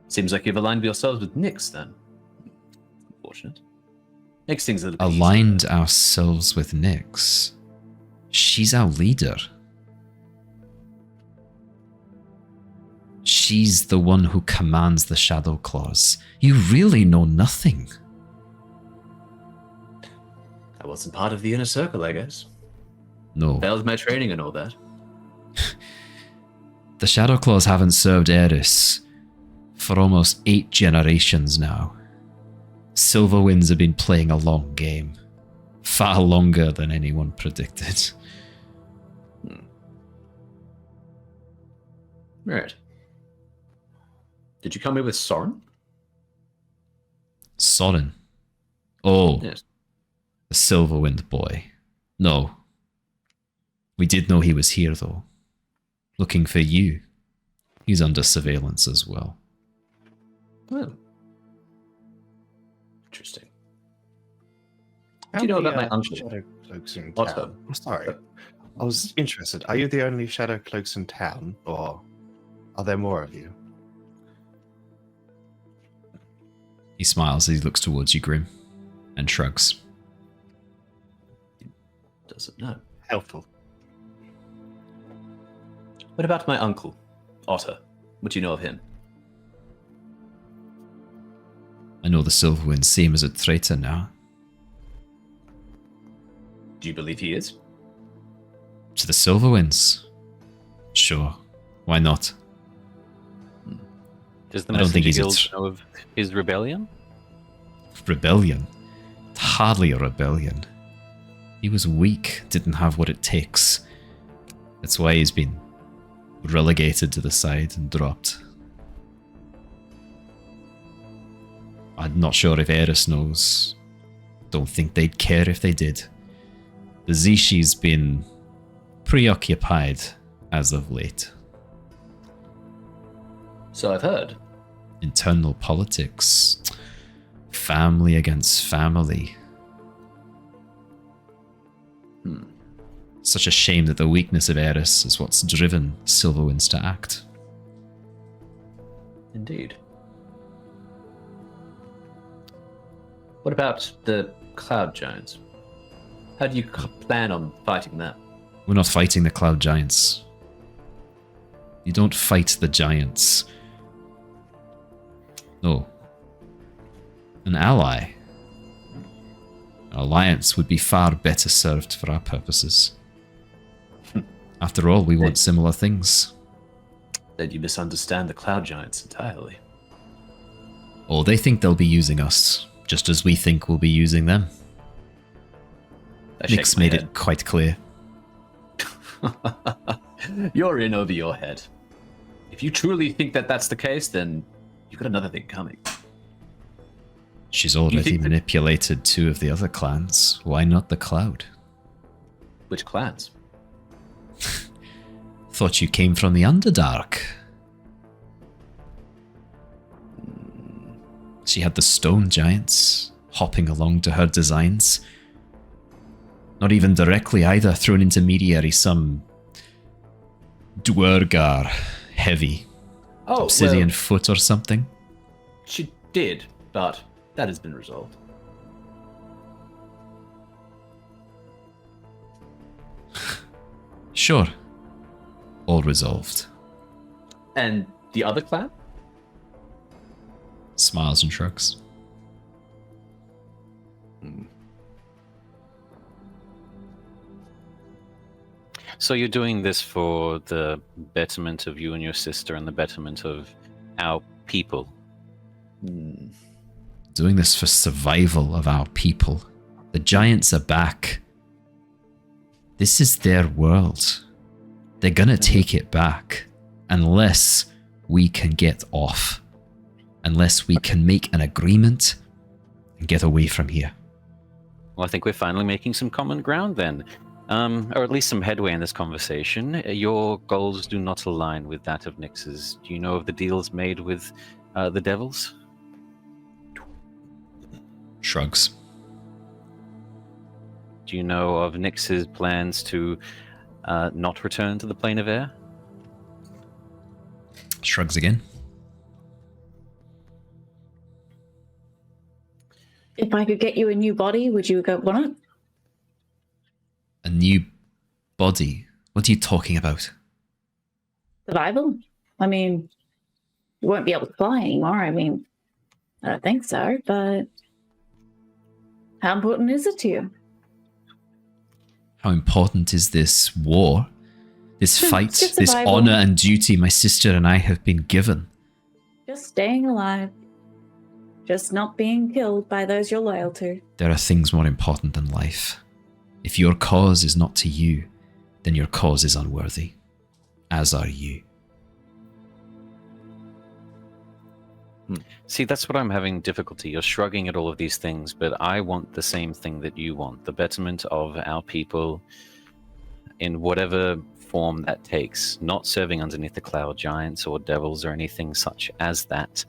seems like you've aligned yourselves with Nyx then. Unfortunate. Makes things a little bit Aligned easier. ourselves with Nyx. She's our leader. She's the one who commands the Shadow Claws. You really know nothing. I wasn't part of the inner circle, I guess. No. Failed my training and all that. The Shadow Claws haven't served Eris for almost 8 generations now. Silverwinds have been playing a long game. Far longer than anyone predicted. Right. Did you come here with Soren? Soren. Oh. Yes. The Silverwind boy. No. We did know he was here, though. Looking for you. He's under surveillance as well. Oh. Interesting. Do you know about my uncle? Shadow cloaks in Otto. town? I'm sorry. I was interested. Are you the only shadow cloaks in town, or are there more of you? He smiles as he looks towards you, Grim, and shrugs. Doesn't know. Helpful. What about my uncle, Otto? What do you know of him? I know the Silverwind see him as a traitor now. Do you believe he is? To the Silverwinds? Sure. Why not? Does the I don't think Messenger he's Guild know of his rebellion? rebellion. Hardly a rebellion. He was weak, didn't have what it takes. That's why he's been relegated to the side and dropped. I'm not sure if Eris knows. Don't think they'd care if they did. The Zishi's been preoccupied as of late. So I've heard. Internal politics. Family against family. Such a shame that the weakness of Eris is what's driven Silverwinds to act. Indeed. What about the Cloud Giants? How do you plan on fighting that? We're not fighting the Cloud Giants. You don't fight the Giants. No. An ally. An alliance would be far better served for our purposes. After all, we want similar things. Then you misunderstand the Cloud Giants entirely. Or they think they'll be using us, just as we think we'll be using them. Nick's made it quite clear. You're in over your head. If you truly think that that's the case, then you've got another thing coming. She's already manipulated 2 of the other clans. Why not the Cloud? Which clans? Thought you came from the Underdark. She had the Stone Giants hopping along to her designs. Not even directly either, through an intermediary, some Dwergar heavy. Obsidian foot or something. She did, but that has been resolved. Sure. All resolved. And the other clan? Smiles and shrugs. So you're doing this for the betterment of you and your sister and the betterment of our people? Doing this for survival of our people. The Giants are back. This is their world. They're gonna take it back unless we can get off. Unless we can make an agreement and get away from here. Well, I think we're finally making some common ground then. Or at least some headway in this conversation. Your goals do not align with that of Nyx's. Do you know of the deals made with the devils? Shrugs. Do you know of Nyx's plans to not return to the plane of air? Shrugs again. If I could get you a new body, would you want it? A new body? What are you talking about? Survival? I mean, you won't be able to fly anymore. I mean, I don't think so, but how important is it to you? How important is this war? This fight? just This survival. honor and duty my sister and I have been given? Just staying alive. Just not being killed by those you're loyal to. There are things more important than life. If your cause is not to you, then your cause is unworthy. As are you. See, that's what I'm having difficulty. You're shrugging at all of these things, but I want the same thing that you want. The betterment of our people in whatever form that takes. Not serving underneath the Cloud Giants or devils or anything such as that.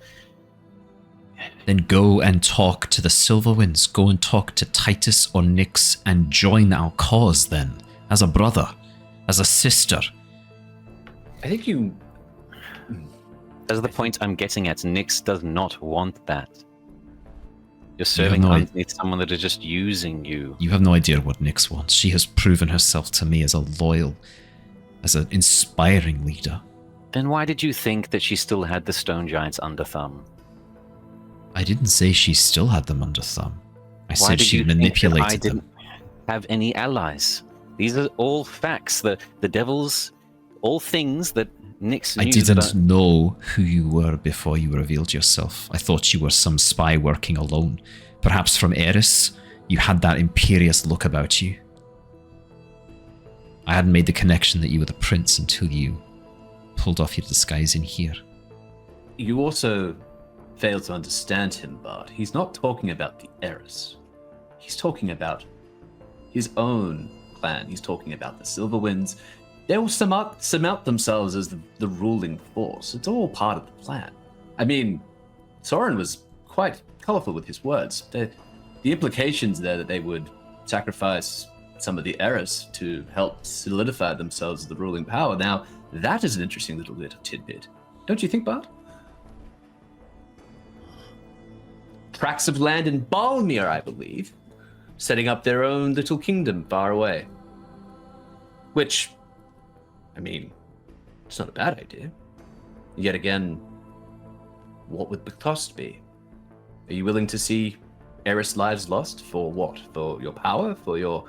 Then go and talk to the Silverwinds. Go and talk to Titus or Nyx and join our cause then. As a brother. As a sister. I think you... That's the point I'm getting at. Nyx does not want that. You're serving underneath someone that is just using you. You have no idea what Nyx wants. She has proven herself to me as a loyal, as an inspiring leader. Then why did you think that she still had the Stone Giants under thumb? I didn't say she still had them under thumb. I Why said did she you think that manipulated I them. didn't have any allies? These are all facts. The devils, all things that Nyx knew. I didn't know who you were before you revealed yourself. I thought you were some spy working alone. Perhaps from Eris, you had that imperious look about you. I hadn't made the connection that you were the prince until you pulled off your disguise in here. You also fail to understand him, Bart. He's not talking about the Eris. He's talking about his own clan. He's talking about the Silverwinds. They will surmount themselves as the ruling force. It's all part of the plan. I mean, Soren was quite colorful with his words. The implications there that they would sacrifice some of the Eris to help solidify themselves as the ruling power. Now, that is an interesting little bit of tidbit. Don't you think, Bart? Tracts of land in Balmir, I believe, setting up their own little kingdom far away. Which, I mean, it's not a bad idea. Yet again, what would the cost be? Are you willing to see Eris lives lost for what? For your power? For your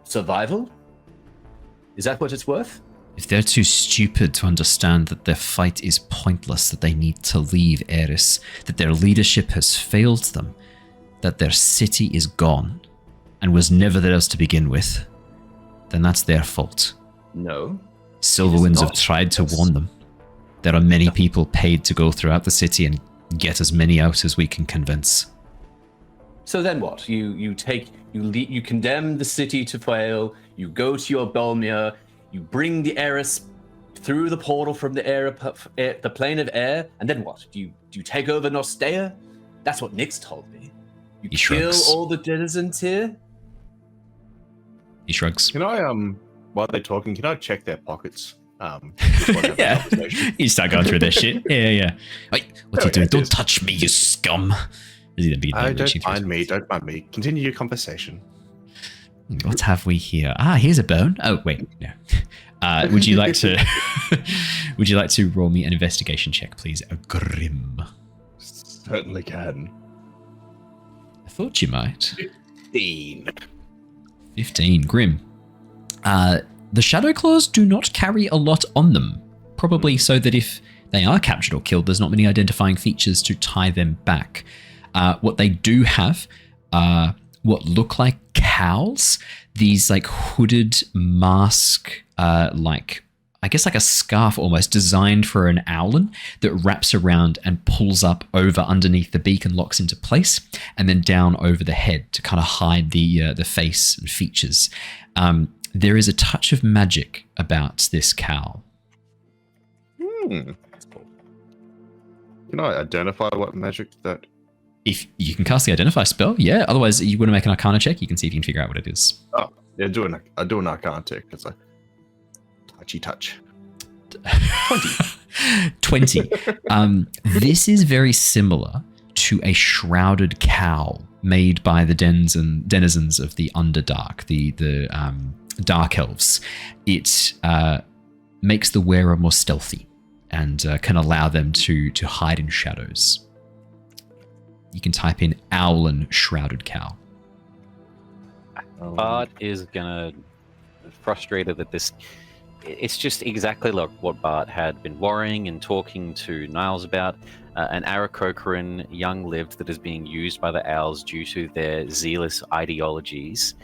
survival? Is that what it's worth? If they're too stupid to understand that their fight is pointless, that they need to leave Eris, that their leadership has failed them, that their city is gone and was never theirs to begin with, then that's their fault. No. Silverwinds have tried to warn them. There are many people paid to go throughout the city and get as many out as we can convince. So then what? You condemn the city to fail, you go to your Balmir, you bring the Eris through the portal from the plane of air, and then what? Do you take over Nostea? That's what Nyx told me. You kill all the denizens here? He shrugs. Can I, while they're talking, can I check their pockets? Yeah. You start going through their shit. Yeah. Wait, what are you doing? Don't touch me, you scum. Don't mind me. Continue your conversation. What have we here? Here's a bone. Oh, wait, no. Would you like to roll me an investigation check, please? A Grim. Certainly can. I thought you might. 15. Grim. The Shadow Claws do not carry a lot on them. Probably so that if they are captured or killed, there's not many identifying features to tie them back. What they do have are what look like cowls, these like hooded mask, like a scarf almost, designed for an Owlin that wraps around and pulls up over underneath the beak and locks into place, and then down over the head to kind of hide the face and features. There is a touch of magic about this cowl. That's cool. Can I identify what magic that? If you can cast the Identify spell, yeah. Otherwise, you want to make an Arcana check. You can see if you can figure out what it is. Oh, yeah, I do an Arcana check. It's a touchy touch. 20. This is very similar to a shrouded cowl made by the denizens of the Underdark, the Dark Elves. It makes the wearer more stealthy and can allow them to hide in shadows. You can type in Owlin shrouded cowl. Bart is gonna frustrated that this. It's just exactly like what Bart had been worrying and talking to Niles about. An Aarakocran young-lived that is being used by the Owls due to their zealous ideologies.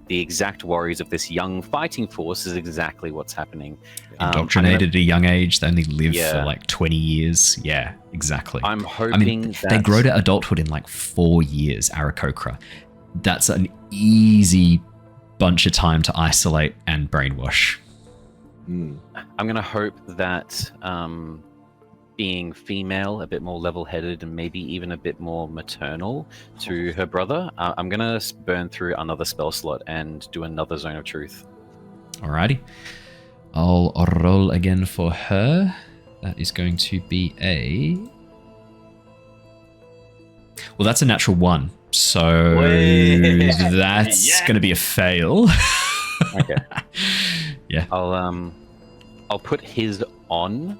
The exact worries of this young fighting force is exactly what's happening. Indoctrinated at a young age, they only live for like 20 years. Yeah, exactly. I'm hoping they grow to adulthood in like 4 years, Aarakocra. That's an easy bunch of time to isolate and brainwash. I'm going to hope that being female, a bit more level-headed, and maybe even a bit more maternal to her brother, I'm going to burn through another spell slot and do another Zone of Truth. Alrighty. I'll roll again for her. That is going to be a... Well, that's a natural 1. So that's going to be a fail. Okay. Yeah. I'll put his on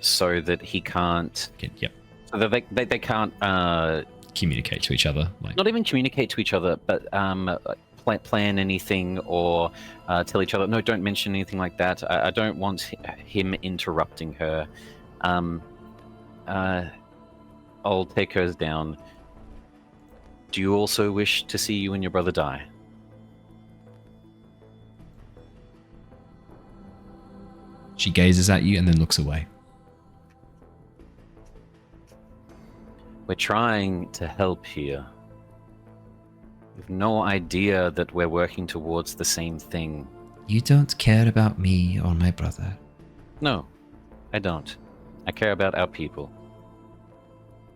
so that he can't. Yep. So that they can't communicate to each other. Not even communicate to each other, but plan anything or tell each other. No, don't mention anything like that. I don't want him interrupting her. I'll take hers down. Do you also wish to see you and your brother die? She gazes at you and then looks away. We're trying to help here. You've no idea that we're working towards the same thing. You don't care about me or my brother. No, I don't. I care about our people.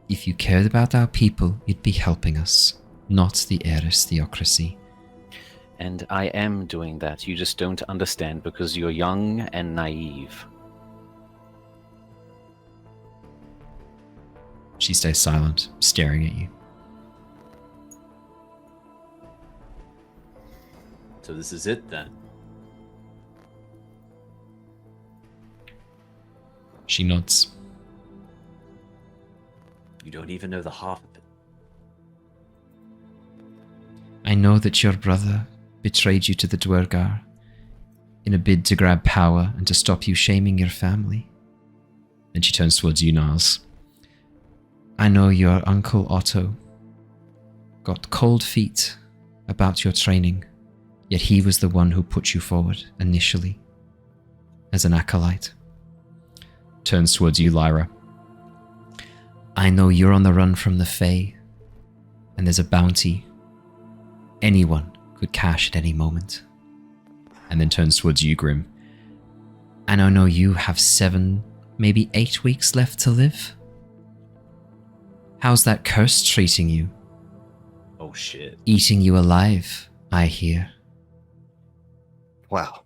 If you cared about our people, you'd be helping us, not the heiress theocracy. And I am doing that. You just don't understand because you're young and naive. She stays silent, staring at you. So this is it then. She nods. You don't even know the half of it. I know that your brother betrayed you to the Dwergar in a bid to grab power and to stop you shaming your family. Then she turns towards you, Niles. I know your uncle Otto got cold feet about your training, yet he was the one who put you forward initially as an acolyte. Turns towards you, Lyra. I know you're on the run from the Fae, and there's a bounty anyone could cash at any moment. And then turns towards you, Grim. And I know you have 7, maybe 8 weeks left to live. How's that curse treating you? Oh shit. Eating you alive, I hear. Well,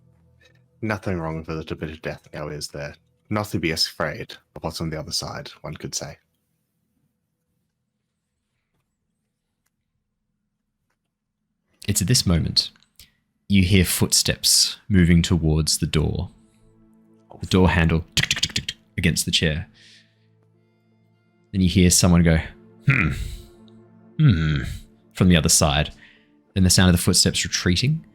nothing wrong with a little bit of death now, is there? Not to be afraid of what's on the other side, one could say. It's at this moment you hear footsteps moving towards the door. The door handle against the chair. Then you hear someone go, from the other side. Then the sound of the footsteps retreating.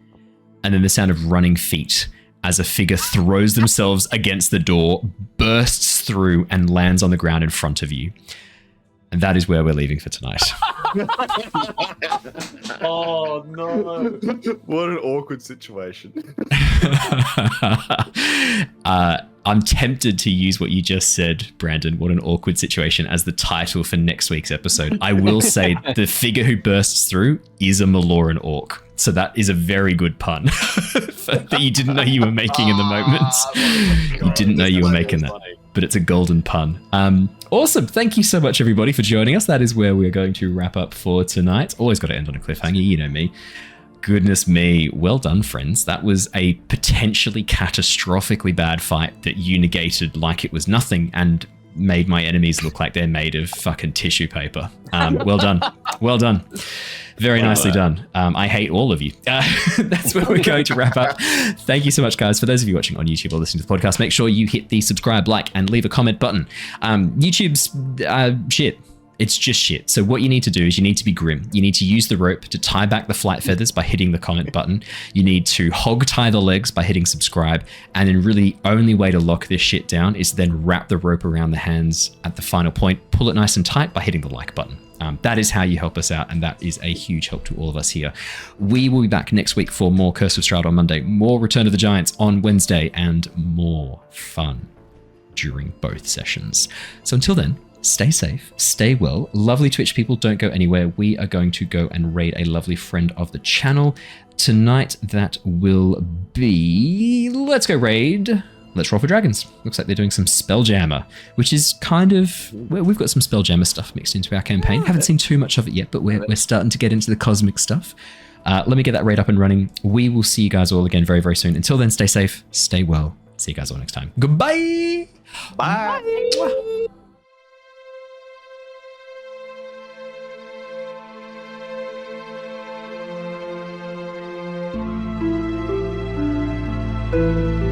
And then the sound of running feet as a figure throws themselves against the door, bursts through, and lands on the ground in front of you. And that is where we're leaving for tonight. Oh no. What an awkward situation. I'm tempted to use what you just said, Brandon, what an awkward situation, as the title for next week's episode. I will say the figure who bursts through is a Maloran orc. So that is a very good pun that you didn't know you were making in the moment. You didn't know you were making that, but it's a golden pun. Awesome. Thank you so much, everybody, for joining us. That is where we're going to wrap up for tonight. Always got to end on a cliffhanger. You know me. Goodness me. Well done, friends. That was a potentially catastrophically bad fight that you negated like it was nothing and made my enemies look like they're made of fucking tissue paper. Well done. Well done. Very nicely done. I hate all of you. That's where we're going to wrap up. Thank you so much, guys. For those of you watching on YouTube or listening to the podcast, make sure you hit the subscribe, like, and leave a comment button. YouTube's shit. It's just shit. So what you need to do is you need to be grim. You need to use the rope to tie back the flight feathers by hitting the comment button. You need to hog tie the legs by hitting subscribe. And then really only way to lock this shit down is then wrap the rope around the hands at the final point, pull it nice and tight by hitting the like button. That is how you help us out, and that is a huge help to all of us here. We will be back next week for more Curse of Strahd on Monday, more Return of the Giants on Wednesday, and more fun during both sessions. So until then, stay safe, stay well. Lovely Twitch people, don't go anywhere. We are going to go and raid a lovely friend of the channel. Tonight, that will be... Let's go raid... Let's Roll for Dragons. Looks like they're doing some Spelljammer, which is kind of... We've got some Spelljammer stuff mixed into our campaign. Haven't seen too much of it yet, but we're starting to get into the cosmic stuff. Let me get that raid up and running. We will see you guys all again very, very soon. Until then, stay safe, stay well. See you guys all next time. Goodbye! Bye! Bye.